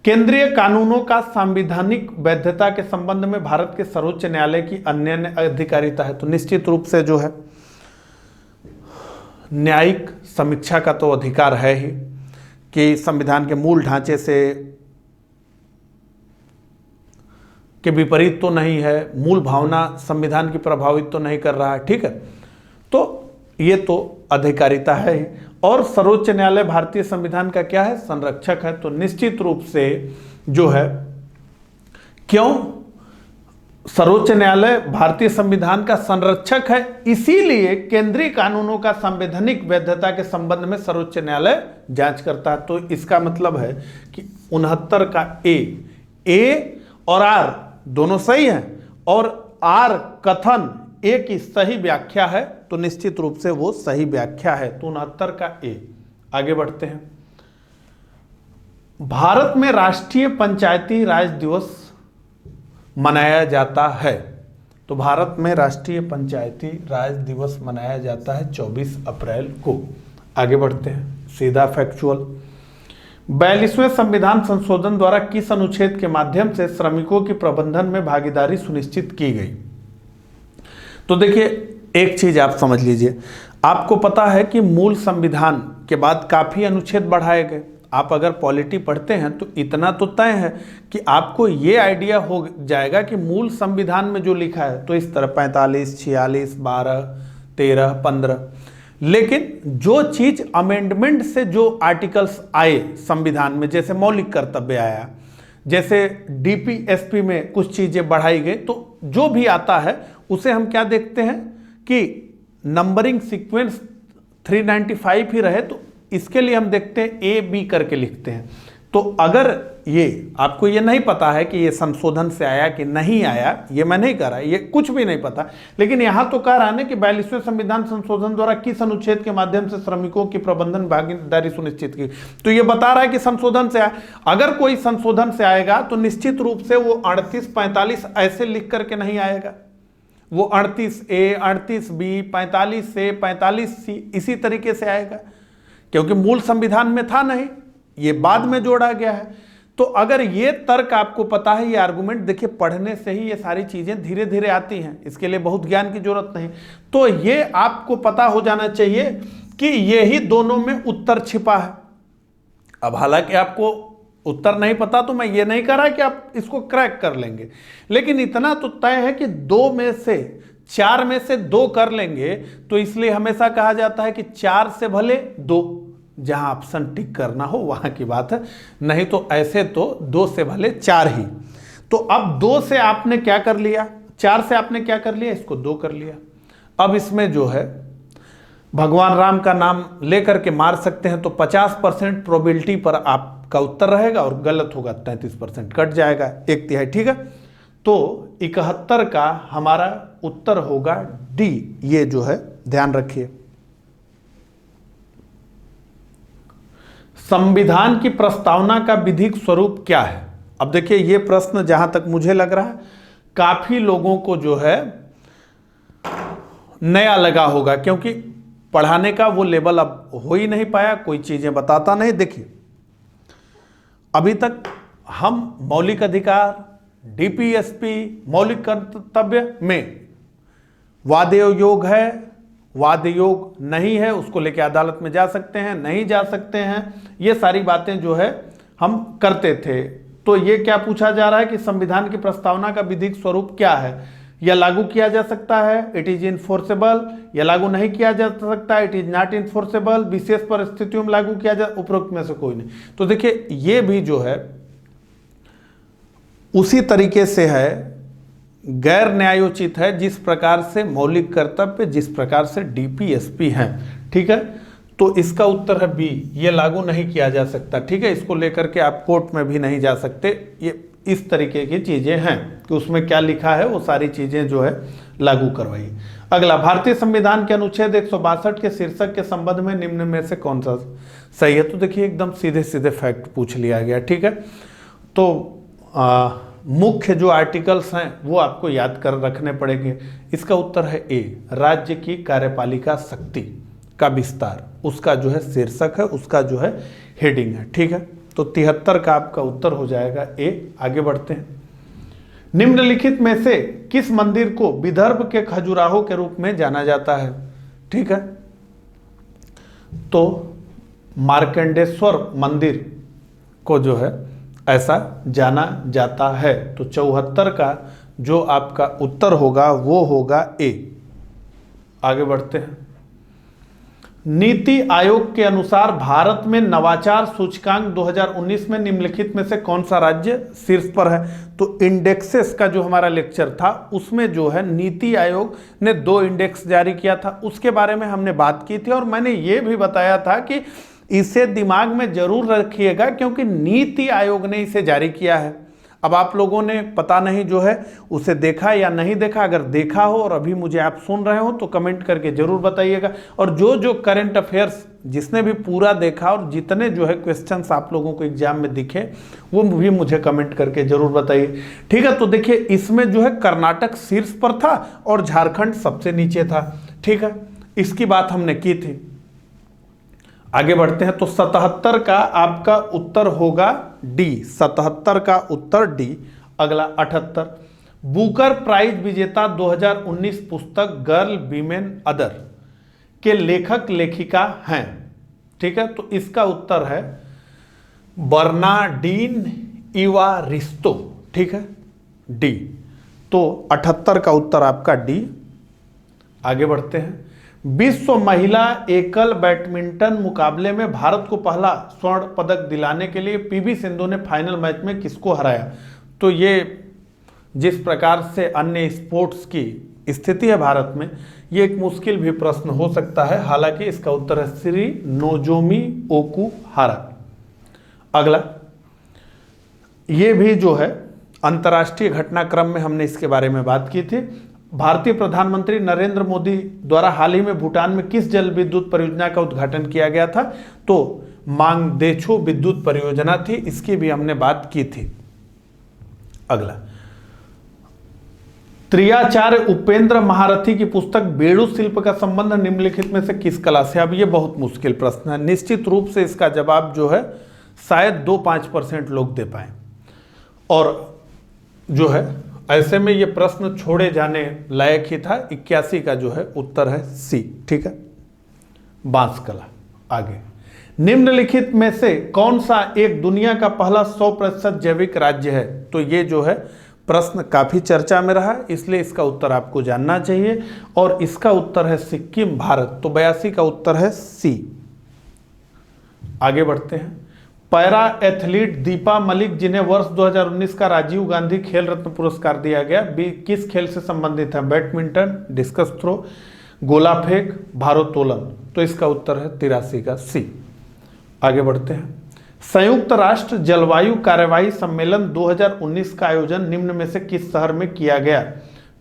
केंद्रीय कानूनों का संवैधानिक वैधता के संबंध में भारत के सर्वोच्च न्यायालय की अन्य अधिकारिता है। तो निश्चित रूप से जो है न्यायिक समीक्षा का तो अधिकार है ही कि संविधान के मूल ढांचे से के विपरीत तो नहीं है, मूल भावना संविधान की प्रभावित तो नहीं कर रहा है। ठीक है, तो ये तो अधिकारिता है ही। और सर्वोच्च न्यायालय भारतीय संविधान का क्या है, संरक्षक है। तो निश्चित रूप से जो है, क्यों सर्वोच्च न्यायालय भारतीय संविधान का संरक्षक है, इसीलिए केंद्रीय कानूनों का संवैधानिक वैधता के संबंध में सर्वोच्च न्यायालय जांच करता है। तो इसका मतलब है कि 69 का ए और आर दोनों सही हैं, और आर कथन ए की सही व्याख्या है, तो निश्चित रूप से वो सही व्याख्या है। तो 69 का ए। आगे बढ़ते हैं। भारत में राष्ट्रीय पंचायती राज दिवस मनाया जाता है। तो भारत में राष्ट्रीय पंचायती राज दिवस मनाया जाता है 24 अप्रैल को। आगे बढ़ते हैं, सीधा फैक्चुअल। 42वें संविधान संशोधन द्वारा किस अनुच्छेद के माध्यम से श्रमिकों की प्रबंधन में भागीदारी सुनिश्चित की गई? तो देखिए, एक चीज आप समझ लीजिए, आपको पता है कि मूल संविधान के बाद काफी अनुच्छेद बढ़ाए गए। आप अगर पॉलिटी पढ़ते हैं तो इतना तो तय है कि आपको ये आइडिया हो जाएगा कि मूल संविधान में जो लिखा है तो इस तरह 45, 46, 12, 13, 15, लेकिन जो चीज अमेंडमेंट से जो आर्टिकल्स आए संविधान में, जैसे मौलिक कर्तव्य आया, जैसे डीपीएसपी में कुछ चीजें बढ़ाई गई, तो जो भी आता है उसे हम क्या देखते हैं कि नंबरिंग सीक्वेंस 395 ही रहे, तो इसके लिए हम देखते हैं ए बी करके लिखते हैं। तो अगर ये आपको ये नहीं पता है कि ये संशोधन से आया कि नहीं आया, ये मैं नहीं कह रहा, ये कुछ भी नहीं पता, लेकिन यहां तो कह रहा है कि 42वें संविधान संशोधन द्वारा किस अनुच्छेद के माध्यम से श्रमिकों की प्रबंधन भागीदारी सुनिश्चित की, तो ये बता रहा है कि संशोधन से आया। अगर कोई संशोधन से आएगा तो निश्चित रूप से वो 38-45 ऐसे लिख करके नहीं आएगा, वो 38A, 38B, 45A, 45C इसी तरीके से आएगा, क्योंकि मूल संविधान में था नहीं, ये बाद में जोड़ा गया है। तो अगर ये तर्क आपको पता है, ये आर्गुमेंट, देखिए पढ़ने से ही ये सारी चीजें धीरे धीरे आती हैं, इसके लिए बहुत ज्ञान की जरूरत नहीं। तो ये आपको पता हो जाना चाहिए कि यही दोनों में उत्तर छिपा है। अब हालांकि आपको उत्तर नहीं पता तो मैं ये नहीं कह रहा कि आप इसको क्रैक कर लेंगे, लेकिन इतना तो तय है कि 2 में से 4 में से 2 कर लेंगे, तो इसलिए हमेशा कहा जाता है कि 4 से भले 2, जहां ऑप्शन टिक करना हो वहां की बात है, नहीं तो ऐसे तो 2 से भले 4 ही। तो अब 2 से आपने क्या कर लिया, 4 से आपने क्या कर लिया, इसको 2 कर लिया। अब इसमें जो है भगवान राम का नाम लेकर के मार सकते हैं, तो 50% प्रोबेबिलिटी पर आपका उत्तर रहेगा और गलत होगा 33%, कट जाएगा 1/3, ठीक है। तो 71 का हमारा उत्तर होगा डी, ये जो है ध्यान रखिए। संविधान की प्रस्तावना का विधिक स्वरूप क्या है? अब देखिए ये प्रश्न जहां तक मुझे लग रहा है काफी लोगों को जो है नया लगा होगा, क्योंकि पढ़ाने का वो लेवल अब हो ही नहीं पाया, कोई चीजें बताता नहीं। देखिए अभी तक हम मौलिक अधिकार, डीपीएसपी, मौलिक कर्तव्य में वाद योग है, वाद योग नहीं है, उसको लेके अदालत में जा सकते हैं, नहीं जा सकते हैं, ये सारी बातें जो है हम करते थे। तो ये क्या पूछा जा रहा है कि संविधान की प्रस्तावना का विधिक स्वरूप क्या है? यह लागू किया जा सकता है, इट इज इनफोर्सेबल, या लागू नहीं किया जा सकता, इट इज नॉट इनफोर्सेबल, विशेष परिस्थितियों में लागू किया जा, उपरोक्त में से कोई नहीं। तो देखिए ये भी जो है उसी तरीके से है, गैर न्यायोचित है जिस प्रकार से मौलिक कर्तव्य, जिस प्रकार से डीपीएसपी है, ठीक है। तो इसका उत्तर है बी, ये लागू नहीं किया जा सकता, ठीक है। इसको लेकर के आप कोर्ट में भी नहीं जा सकते, ये इस तरीके की चीजें हैं कि उसमें क्या लिखा है वो सारी चीजें जो है लागू करवाई। अगला, भारतीय संविधान के अनुच्छेद 162 के शीर्षक के संबंध में निम्न में से कौन सा सही है? तो देखिए एकदम सीधे सीधे फैक्ट पूछ लिया गया, ठीक है। तो मुख्य जो आर्टिकल्स हैं वो आपको याद कर रखने पड़ेंगे। इसका उत्तर है ए, राज्य की कार्यपालिका शक्ति का विस्तार, उसका जो है शीर्षक है, उसका जो है हेडिंग है, ठीक है। तो 73 का आपका उत्तर हो जाएगा ए। आगे बढ़ते हैं। निम्नलिखित में से किस मंदिर को विदर्भ के खजुराहो के रूप में जाना जाता है? ठीक है, तो मार्कंडेश्वर मंदिर को जो है ऐसा जाना जाता है। तो 74 का जो आपका उत्तर होगा वो होगा ए। आगे बढ़ते हैं। नीति आयोग के अनुसार भारत में नवाचार सूचकांक 2019 में निम्नलिखित में से कौन सा राज्य शीर्ष पर है? तो इंडेक्सेस का जो हमारा लेक्चर था उसमें जो है नीति आयोग ने 2 इंडेक्स जारी किया था, उसके बारे में हमने बात की थी और मैंने ये भी बताया था कि इसे दिमाग में जरूर रखिएगा क्योंकि नीति आयोग ने इसे जारी किया है। अब आप लोगों ने पता नहीं जो है उसे देखा या नहीं देखा, अगर देखा हो और अभी मुझे आप सुन रहे हो तो कमेंट करके जरूर बताइएगा। और जो करंट अफेयर्स जिसने भी पूरा देखा और जितने जो है क्वेश्चंस आप लोगों को एग्जाम में दिखे वो भी मुझे कमेंट करके जरूर बताइए, ठीक है। तो देखिए इसमें जो है कर्नाटक शीर्ष पर था और झारखंड सबसे नीचे था, ठीक है, इसकी बात हमने की थी। आगे बढ़ते हैं। तो 77 का आपका उत्तर होगा डी, 77 का उत्तर डी। अगला 78, बुकर प्राइज विजेता 2019 पुस्तक गर्ल वीमेन अदर के लेखक लेखिका हैं, ठीक है। तो इसका उत्तर है बर्नाडीन इवारिस्तो, ठीक है, डी। तो 78 का उत्तर आपका डी। आगे बढ़ते हैं। विश्व महिला एकल बैडमिंटन मुकाबले में भारत को पहला स्वर्ण पदक दिलाने के लिए पीवी सिंधु ने फाइनल मैच में किसको हराया? तो ये जिस प्रकार से अन्य स्पोर्ट्स की स्थिति है भारत में, ये एक मुश्किल भी प्रश्न हो सकता है, हालांकि इसका उत्तर है श्री नोजोमी ओकुहारा। अगला, ये भी जो है अंतर्राष्ट्रीय घटनाक्रम में हमने इसके बारे में बात की थी। भारतीय प्रधानमंत्री नरेंद्र मोदी द्वारा हाल ही में भूटान में किस जल विद्युत परियोजना का उद्घाटन किया गया था? तो मांगदेछू विद्युत परियोजना थी, इसकी भी हमने बात की थी। अगला, त्रियाचार्य उपेंद्र महारथी की पुस्तक बेड़ू शिल्प का संबंध निम्नलिखित में से किस कला से? अब ये बहुत मुश्किल प्रश्न है, निश्चित रूप से इसका जवाब जो है शायद 2-5% लोग दे पाए, और जो है ऐसे में ये प्रश्न छोड़े जाने लायक ही था। 81 का जो है उत्तर है सी, ठीक है। बांसकला। आगे, निम्नलिखित में से कौन सा एक दुनिया का पहला 100% जैविक राज्य है? तो ये जो है प्रश्न काफी चर्चा में रहा, इसलिए इसका उत्तर आपको जानना चाहिए और इसका उत्तर है सिक्किम, भारत। तो 82 का उत्तर है सी। आगे बढ़ते हैं। पैरा एथलीट दीपा मलिक, जिन्हें वर्ष 2019 का राजीव गांधी खेल रत्न पुरस्कार दिया गया, किस खेल से संबंधित है? बैडमिंटन, डिस्कस थ्रो, गोला फेंक, भारोत्तोलन। तो इसका उत्तर है 83 का सी। आगे बढ़ते हैं। संयुक्त राष्ट्र जलवायु कार्यवाही सम्मेलन 2019 का आयोजन निम्न में से किस शहर में किया गया?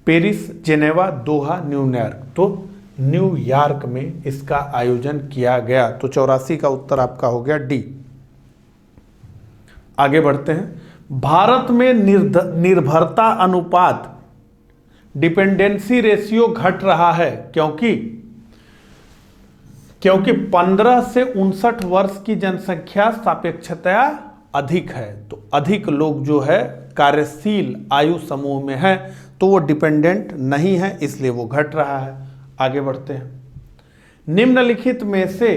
पेरिस, जेनेवा, दोहा, न्यूयॉर्क। तो न्यूयॉर्क में इसका आयोजन किया गया। तो 84 का उत्तर आपका हो गया डी। आगे बढ़ते हैं। भारत में निर्भरता अनुपात, डिपेंडेंसी रेशियो घट रहा है क्योंकि 15 से 59 वर्ष की जनसंख्या सापेक्षतया अधिक है। तो अधिक लोग जो है कार्यशील आयु समूह में है, तो वो डिपेंडेंट नहीं है, इसलिए वो घट रहा है। आगे बढ़ते हैं। निम्नलिखित में से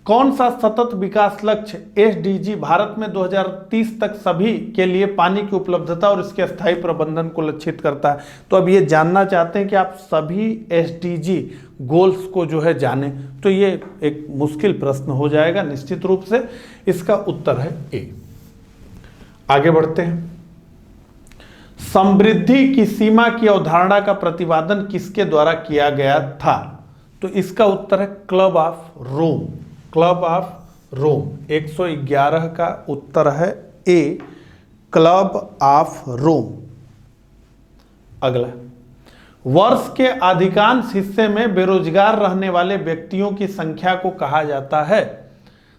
कौन सा सतत विकास लक्ष्य एसडीजी भारत में 2030 तक सभी के लिए पानी की उपलब्धता और इसके स्थायी प्रबंधन को लक्षित करता है? तो अब ये जानना चाहते हैं कि आप सभी एसडीजी गोल्स को जो है जानें, तो ये एक मुश्किल प्रश्न हो जाएगा निश्चित रूप से। इसका उत्तर है ए। आगे बढ़ते हैं। समृद्धि की सीमा की अवधारणा का प्रतिपादन किसके द्वारा किया गया था? तो इसका उत्तर है club of Rome. Club of Rome. 111 का उत्तर है ए, क्लब ऑफ रोम। अगला, वर्ष के अधिकांश हिस्से में बेरोजगार रहने वाले व्यक्तियों की संख्या को कहा जाता है?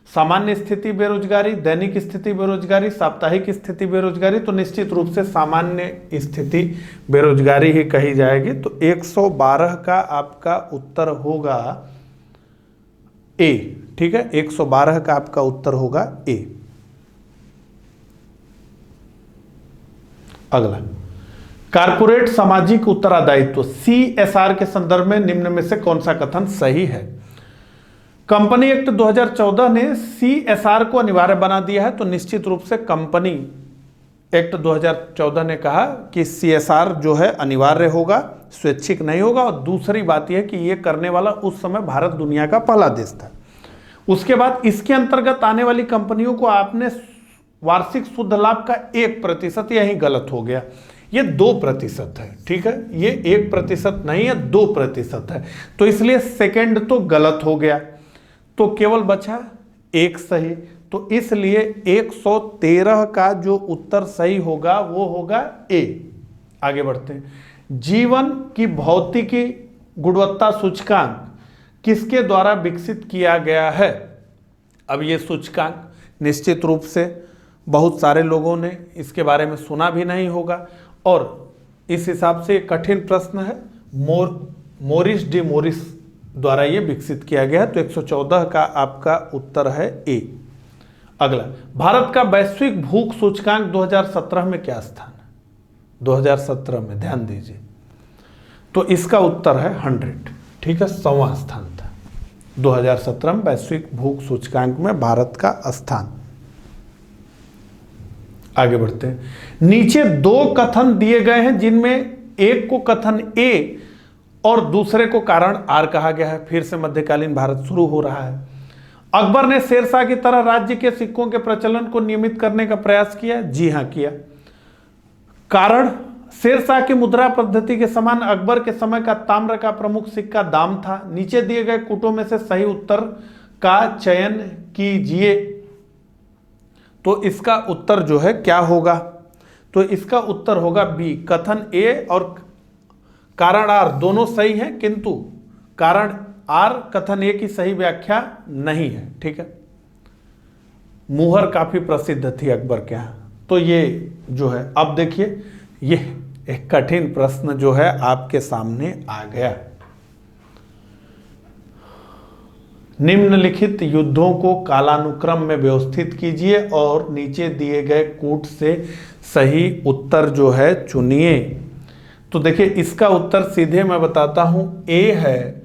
सामान्य स्थिति बेरोजगारी, दैनिक स्थिति बेरोजगारी, साप्ताहिक स्थिति बेरोजगारी। तो निश्चित रूप से सामान्य स्थिति बेरोजगारी ही कही जाएगी। तो 112 का आपका उत्तर होगा ए। ठीक है, 112 का आपका उत्तर होगा ए। अगला, कारपोरेट सामाजिक उत्तरदायित्व सीएसआर के संदर्भ में निम्न में से कौन सा कथन सही है? कंपनी एक्ट 2014 ने सीएसआर को अनिवार्य बना दिया है। तो निश्चित रूप से कंपनी एक्ट 2014 ने कहा कि सीएसआर जो है अनिवार्य होगा, स्वैच्छिक नहीं होगा। और दूसरी बात यह कि यह करने वाला उस समय भारत दुनिया का पहला देश था। उसके बाद इसके अंतर्गत आने वाली कंपनियों को आपने वार्षिक शुद्ध लाभ का 1%, यही गलत हो गया, ये 2% है। ठीक है, ये 1% नहीं है, 2% है। तो इसलिए सेकंड तो गलत हो गया, तो केवल बचा एक सही। तो इसलिए 113 का जो उत्तर सही होगा वो होगा ए। आगे बढ़ते हैं। जीवन की भौतिकी गुणवत्ता सूचकांक किसके द्वारा विकसित किया गया है? अब ये सूचकांक निश्चित रूप से बहुत सारे लोगों ने इसके बारे में सुना भी नहीं होगा और इस हिसाब से कठिन प्रश्न है। मोरिस डी मोरिस द्वारा ये विकसित किया गया है। तो 114 का आपका उत्तर है ए। अगला, भारत का वैश्विक भूख सूचकांक 2017 में क्या स्थान है? 2017 में ध्यान दीजिए, तो इसका उत्तर है 100। ठीक है, 100वां स्थान था 2017 में वैश्विक भूख सूचकांक में भारत का स्थान। आगे बढ़ते हैं। नीचे दो कथन दिए गए हैं जिनमें एक को कथन ए और दूसरे को कारण आर कहा गया है। फिर से मध्यकालीन भारत शुरू हो रहा है। अकबर ने शेरशाह की तरह राज्य के सिक्कों के प्रचलन को नियमित करने का प्रयास किया। जी हां, किया। कारण, शेरशाह की मुद्रा पद्धति के समान अकबर के समय का ताम्र का प्रमुख सिक्का दाम था। नीचे दिए गए कूटों में से सही उत्तर का चयन कीजिए। तो इसका उत्तर जो है क्या होगा? तो इसका उत्तर होगा बी, कथन ए और कारण आर दोनों सही हैं, किंतु कारण आर कथन ए की सही व्याख्या नहीं है। ठीक है, मुहर काफी प्रसिद्ध थी अकबर के यहां। तो ये जो है, अब देखिए, ये एक कठिन प्रश्न जो है आपके सामने आ गया। निम्नलिखित युद्धों को कालानुक्रम में व्यवस्थित कीजिए और नीचे दिए गए कूट से सही उत्तर जो है चुनिए। तो देखिए, इसका उत्तर सीधे मैं बताता हूं, ए है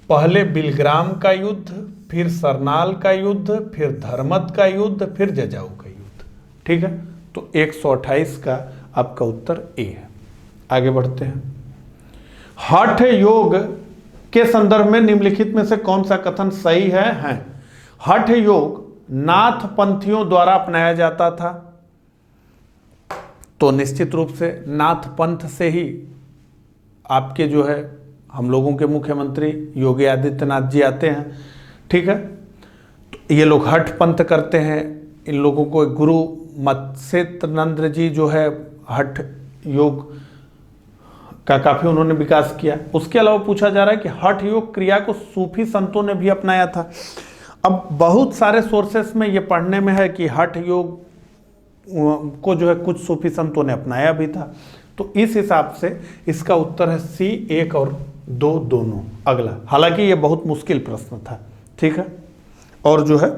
पहले बिलग्राम का युद्ध, फिर सरनाल का युद्ध, फिर धर्मत का युद्ध, फिर जजाऊ का युद्ध। ठीक है, तो 128 का आपका उत्तर ए है। आगे बढ़ते हैं। हठ योग के संदर्भ में निम्नलिखित में से कौन सा कथन सही है? हठ योग नाथ पंथियों द्वारा अपनाया जाता था, तो निश्चित रूप से नाथ पंथ से ही आपके जो है हम लोगों के मुख्यमंत्री योगी आदित्यनाथ जी आते हैं। ठीक है, तो ये लोग हठ पंथ करते हैं। इन लोगों को गुरु मत्स्येंद्र जी जो है हठ योग का काफी उन्होंने विकास किया। उसके अलावा पूछा जा रहा है कि हठ योग क्रिया को सूफी संतों ने भी अपनाया था। अब बहुत सारे सोर्सेस में ये पढ़ने में है कि हठ योग को जो है कुछ सूफी संतों ने अपनाया भी था, तो इस हिसाब से इसका उत्तर है सी, 1 और 2 दोनों। अगला, हालांकि ये बहुत मुश्किल प्रश्न था। ठीक है, और जो है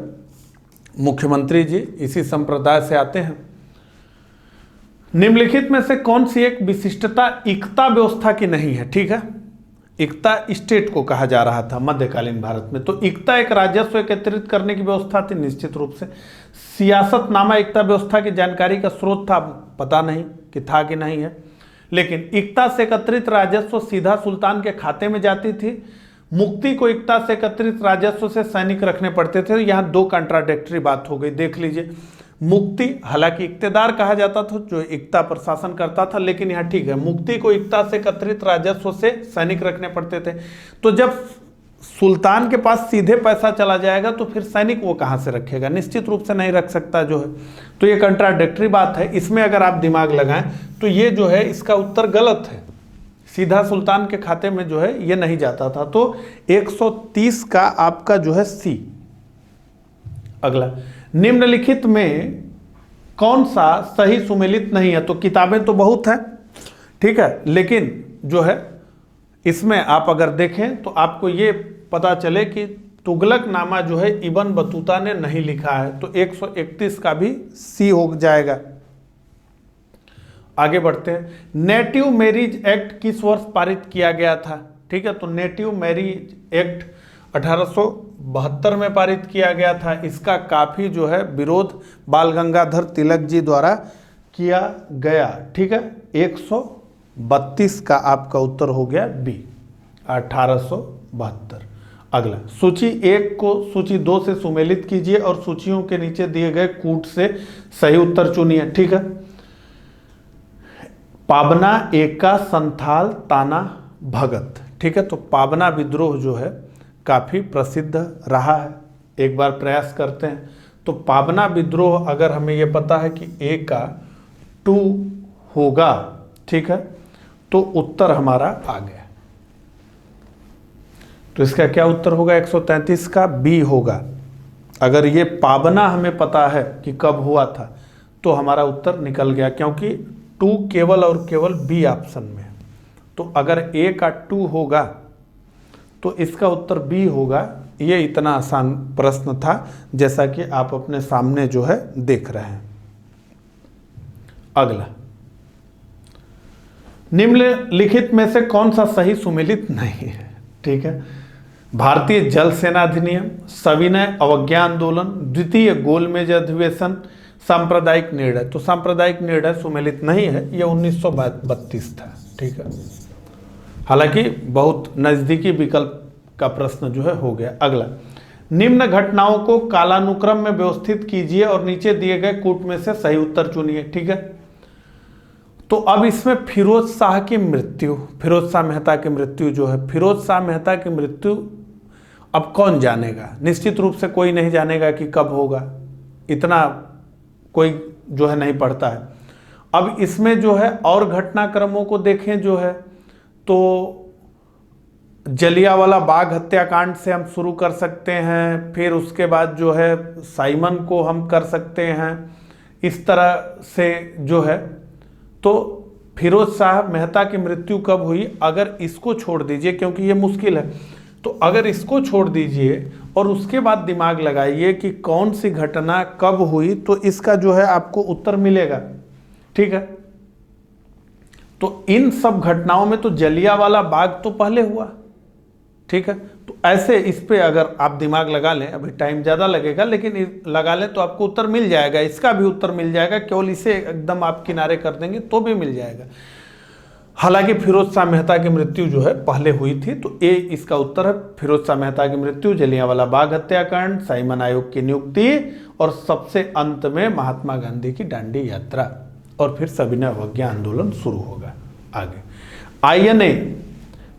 मुख्यमंत्री जी इसी संप्रदाय से आते हैं। निम्नलिखित में से कौन सी एक विशिष्टता इक्ता व्यवस्था की नहीं है? ठीक है, इक्ता स्टेट को कहा जा रहा था मध्यकालीन भारत में, तो इक्ता एक राजस्व एकत्रित करने की व्यवस्था थी निश्चित रूप से। सियासतनामा इक्ता व्यवस्था की जानकारी का स्रोत था, पता नहीं कि था कि नहीं है, लेकिन इक्ता से एकत्रित राजस्व सीधा सुल्तान के खाते में जाती थी। मुक्ति को इक्ता से एकत्रित राजस्व से सैनिक रखने पड़ते थे। यहाँ 2 कॉन्ट्राडिक्टरी बात हो गई, देख लीजिए। मुक्ति हालांकि इक्तेदार कहा जाता था जो इक्ता प्रशासन करता था, लेकिन यहाँ ठीक है, मुक्ति को इक्ता से एकत्रित राजस्व से सैनिक रखने पड़ते थे। तो जब सुल्तान के पास सीधे पैसा चला जाएगा तो फिर सैनिक वो कहाँ से रखेगा? निश्चित रूप से नहीं रख सकता जो है, तो ये कंट्राडिक्टरी बात है। इसमें अगर आप दिमाग लगाएं तो ये जो है इसका उत्तर गलत है, सीधा सुल्तान के खाते में जो है ये नहीं जाता था। तो 130 का आपका जो है सी। अगला, निम्नलिखित में कौन सा सही सुमेलित नहीं है? तो किताबें तो बहुत हैं, ठीक है, लेकिन जो है इसमें आप अगर देखें तो आपको ये पता चले कि तुगलकनामा जो है इब्न बतूता ने नहीं लिखा है, तो 131 का भी सी हो जाएगा। आगे बढ़ते हैं। नेटिव मैरिज एक्ट किस वर्ष पारित किया गया था? ठीक है, तो नेटिव मैरिज एक्ट 1872 में पारित किया गया था। इसका काफी जो है विरोध बाल गंगाधर तिलक जी द्वारा किया गया। ठीक है, 132 का आपका उत्तर हो गया बी, 1872। अगला, सूची 1 को सूची 2 से सुमेलित कीजिए और सूचियों के नीचे दिए गए कूट से सही उत्तर चुनिए। ठीक है, पाबना एका संथाल ताना भगत। ठीक है, तो पाबना विद्रोह जो है काफी प्रसिद्ध रहा है। एक बार प्रयास करते हैं। तो पाबना विद्रोह अगर हमें यह पता है कि ए का 2 होगा, ठीक है, तो उत्तर हमारा आ गया। तो इसका क्या उत्तर होगा? 133 का बी होगा। अगर ये पाबना हमें पता है कि कब हुआ था तो हमारा उत्तर निकल गया, क्योंकि 2 केवल और केवल बी ऑप्शन में है। तो अगर ए का 2 होगा तो इसका उत्तर बी होगा। ये इतना आसान प्रश्न था जैसा कि आप अपने सामने जो है देख रहे हैं। अगला, निम्नलिखित में से कौन सा सही सुमेलित नहीं है? ठीक है, भारतीय जल सेना अधिनियम, सविनय अवज्ञा आंदोलन, द्वितीय गोलमेज अधिवेशन, सांप्रदायिक निर्णय। तो सांप्रदायिक निर्णय सुमेलित नहीं है, ये 1932 था। ठीक है, हालांकि बहुत नजदीकी विकल्प का प्रश्न जो है हो गया। अगला, निम्न घटनाओं को कालानुक्रम में व्यवस्थित कीजिए और नीचे दिए गए कूट में से सही उत्तर चुनिए। ठीक है, तो अब इसमें फिरोज शाह की मृत्यु, फिरोज शाह मेहता की मृत्यु जो है, फिरोज शाह मेहता की मृत्यु अब कौन जानेगा? निश्चित रूप से कोई नहीं जानेगा कि कब होगा, इतना कोई जो है नहीं पढ़ता है। अब इसमें जो है और घटनाक्रमों को देखें जो है, तो जलियांवाला बाग हत्याकांड से हम शुरू कर सकते हैं, फिर उसके बाद जो है साइमन को हम कर सकते हैं, इस तरह से जो है। तो फिरोज शाह मेहता की मृत्यु कब हुई? अगर इसको छोड़ दीजिए क्योंकि ये मुश्किल है, तो अगर इसको छोड़ दीजिए और उसके बाद दिमाग लगाइए कि कौन सी घटना कब हुई, तो इसका जो है आपको उत्तर मिलेगा। ठीक है, तो इन सब घटनाओं में तो जलियांवाला बाग तो पहले हुआ, ठीक है। तो ऐसे इस पे अगर आप दिमाग लगा लें, अभी टाइम ज़्यादा लगेगा लेकिन लगा लें तो आपको उत्तर मिल जाएगा, इसका भी उत्तर मिल जाएगा, केवल इसे एकदम आप किनारे कर देंगे तो भी मिल जाएगा। हालांकि फिरोज शाह मेहता की मृत्यु जो है पहले हुई थी, तो ए इसका उत्तर है। फिरोज शाह मेहता की मृत्यु, जलियांवाला बाग हत्याकांड, साइमन आयोग की नियुक्ति और सबसे अंत में महात्मा गांधी की दांडी यात्रा, और फिर सविनय अवज्ञा आंदोलन शुरू होगा। आगे आईएनए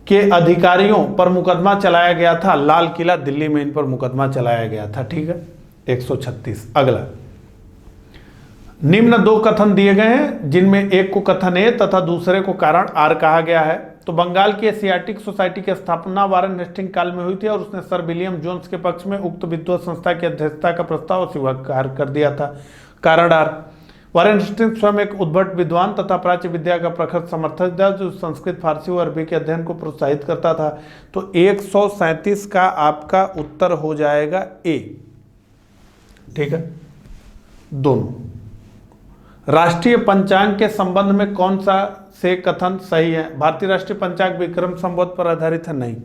के अधिकारियों पर मुकदमा चलाया गया था, लाल किला दिल्ली में इन पर मुकदमा चलाया गया था, ठीक है। 136। अगला, निम्न दो कथन दिए गए हैं जिनमें एक को कथन ए तथा दूसरे को कारण आर कहा गया है। तो बंगाल की एशियाटिक सोसाइटी की स्थापना वारेन हेस्टिंग काल में हुई थी और उसने सर विलियम जोन्स के पक्ष में उक्त विद्वत संस्था की अध्यक्षता का प्रस्ताव अस्वीकार कर दिया था। कारण आर, वारेन हेस्टिंग्स स्वयं एक उद्भट विद्वान तथा प्राच्य विद्या का प्रखर समर्थक था जो संस्कृत, फारसी और अरबी के अध्ययन को प्रोत्साहित करता था। तो 137 का आपका उत्तर हो जाएगा ए, ठीक है। दोनों राष्ट्रीय पंचांग के संबंध में कौन सा से कथन सही है? भारतीय राष्ट्रीय पंचांग विक्रम संवत पर आधारित है, नहीं।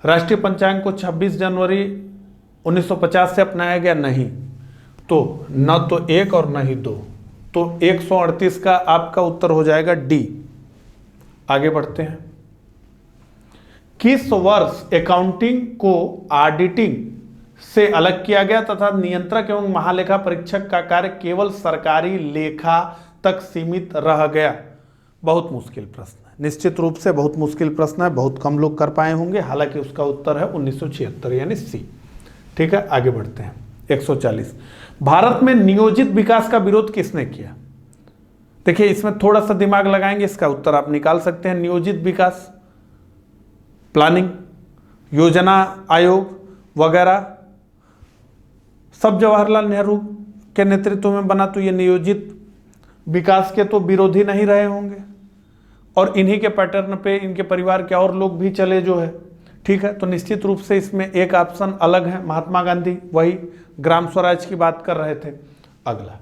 राष्ट्रीय पंचांग को 26 जनवरी 1950 से अपनाया गया, नहीं। तो न तो एक और न ही दो, तो 138 का आपका उत्तर हो जाएगा डी। आगे बढ़ते हैं। किस वर्ष अकाउंटिंग को ऑडिटिंग से अलग किया गया तथा नियंत्रक एवं महालेखा परीक्षक का कार्य केवल सरकारी लेखा तक सीमित रह गया? बहुत मुश्किल प्रश्न है, निश्चित रूप से बहुत मुश्किल प्रश्न है, बहुत कम लोग कर पाए होंगे। हालांकि उसका उत्तर है 1976 यानी सी, ठीक है। आगे बढ़ते हैं। 140, भारत में नियोजित विकास का विरोध किसने किया? देखिए इसमें थोड़ा सा दिमाग लगाएंगे, इसका उत्तर आप निकाल सकते हैं। नियोजित विकास, प्लानिंग, योजना आयोग वगैरह सब जवाहरलाल नेहरू के नेतृत्व में बना, तो ये नियोजित विकास के तो विरोधी नहीं रहे होंगे, और इन्हीं के पैटर्न पे इनके परिवार के और लोग भी चले जो है, ठीक है। तो निश्चित रूप से इसमें एक ऑप्शन अलग है, महात्मा गांधी, वही ग्राम स्वराज की बात कर रहे थे। अगला,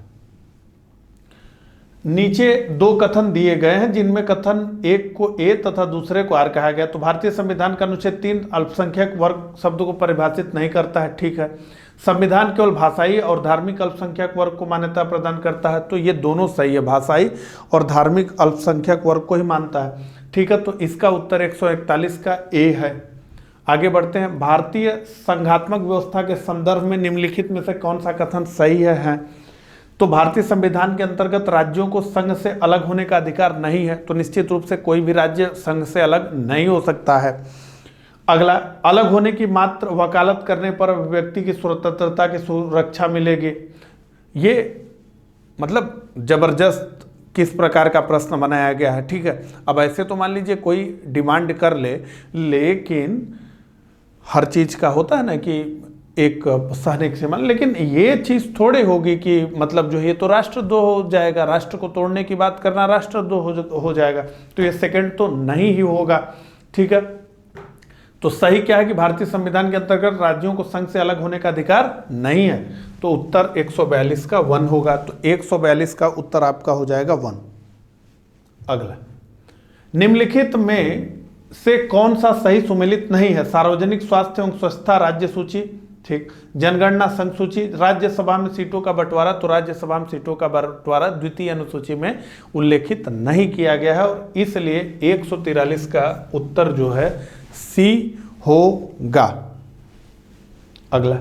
नीचे दो कथन दिए गए हैं जिनमें कथन एक को ए तथा दूसरे को आर कहा गया। तो भारतीय संविधान का अनुच्छेद 3 अल्पसंख्यक वर्ग शब्द को परिभाषित नहीं करता है, ठीक है। संविधान केवल भाषाई और धार्मिक अल्पसंख्यक वर्ग को मान्यता प्रदान करता है, तो ये दोनों सही है, भाषाई और धार्मिक अल्पसंख्यक वर्ग को ही मानता है, ठीक है। तो इसका उत्तर 141 का ए है। आगे बढ़ते हैं। भारतीय संघात्मक व्यवस्था के संदर्भ में निम्नलिखित में से कौन सा कथन सही है? तो भारतीय संविधान के अंतर्गत राज्यों को संघ से अलग होने का अधिकार नहीं है, तो निश्चित रूप से कोई भी राज्य संघ से अलग नहीं हो सकता है। अगला, अलग होने की मात्र वकालत करने पर व्यक्ति की स्वतंत्रता की सुरक्षा मिलेगी। ये मतलब जबरदस्त किस प्रकार का प्रश्न बनाया गया है, ठीक है। अब ऐसे तो मान लीजिए कोई डिमांड कर ले, लेकिन हर चीज का होता है ना कि एक सहने की सीमा, लेकिन ये चीज थोड़े होगी कि मतलब जो है तो राष्ट्रद्रोह हो जाएगा, राष्ट्र को तोड़ने की बात करना राष्ट्रद्रोह हो जाएगा, तो ये सेकंड तो नहीं ही होगा, ठीक है। तो सही क्या है कि भारतीय संविधान के अंतर्गत राज्यों को संघ से अलग होने का अधिकार नहीं है, तो उत्तर 142 का 1 होगा। तो 142 का उत्तर आपका हो जाएगा 1। अगला, निम्नलिखित में से कौन सा सही सुमेलित नहीं है? सार्वजनिक स्वास्थ्य एवं स्वच्छता राज्य सूची, ठीक। जनगणना संघ सूची, राज्यसभा में सीटों का बंटवारा, तो राज्यसभा में सीटों का बंटवारा द्वितीय अनुसूची में उल्लेखित नहीं किया गया है, और इसलिए 143 का उत्तर जो है सी होगा। अगला,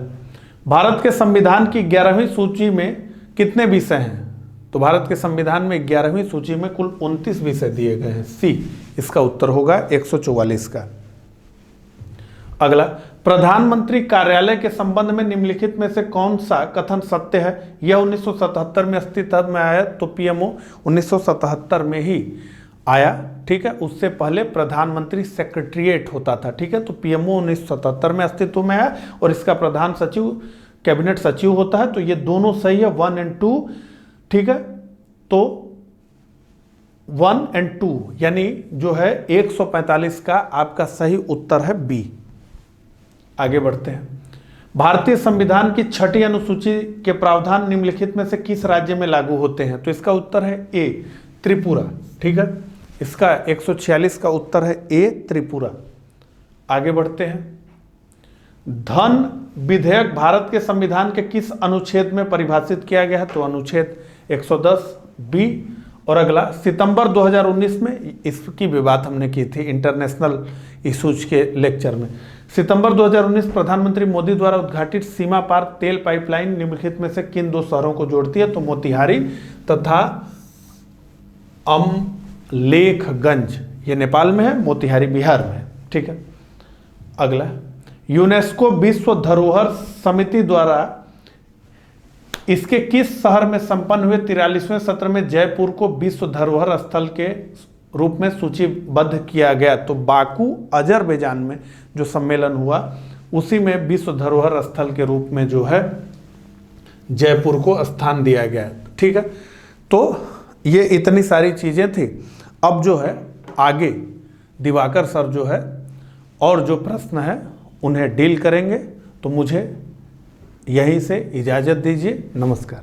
भारत के संविधान की 11वीं सूची में कितने विषय हैं? तो भारत के संविधान में 11वीं सूची में कुल 29 विषय दिए गए हैं, सी इसका उत्तर होगा 144 का। अगला, प्रधानमंत्री कार्यालय के संबंध में निम्नलिखित में से कौन सा कथन सत्य है? यह 1977 में अस्तित्व में आया, तो पीएमओ 1977 में ही आया, ठीक है। उससे पहले प्रधानमंत्री सेक्रेटरीट होता था, ठीक है। तो पीएमओ 1977 में अस्तित्व में आया और इसका प्रधान सचिव कैबिनेट सचिव होता है, तो ये दोनों सही है, 1 और 2, ठीक है। तो 1 और 2 यानी जो है 145 का आपका सही उत्तर है बी। आगे बढ़ते हैं। भारतीय संविधान की 6ठी अनुसूची के प्रावधान निम्नलिखित में से किस राज्य में लागू होते हैं? तो इसका उत्तर है ए, त्रिपुरा, ठीक है। इसका 146 का उत्तर है ए, त्रिपुरा। आगे बढ़ते हैं। धन विधेयक भारत के संविधान के किस अनुच्छेद में परिभाषित किया गया है? तो अनुच्छेद 110 बी। और अगला, सितंबर 2019 में, इसकी भी बात हमने की थी इंटरनेशनल इशूज के लेक्चर में। सितंबर 2019 प्रधानमंत्री मोदी द्वारा उद्घाटित सीमा पार तेल पाइपलाइन निम्नलिखित में से किन दो शहरों को जोड़ती है? तो मोतिहारी तथा अमलेखगंज, ये नेपाल में है, मोतिहारी बिहार में है। ठीक है। अगला, यूनेस्को विश्व धरोहर समिति द्वारा इसके किस शहर में संपन्न हुए 43वें सत्र में जयपुर को विश्व धरोहर स्थल के रूप में सूचीबद्ध किया गया? तो बाकू अजरबैजान में जो सम्मेलन हुआ उसी में विश्व धरोहर स्थल के रूप में जो है जयपुर को स्थान दिया गया। ठीक है। तो ये इतनी सारी चीजें थी। अब जो है आगे दिवाकर सर जो है और जो प्रश्न है उन्हें डील करेंगे। तो मुझे यहीं से इजाज़त दीजिए। नमस्कार।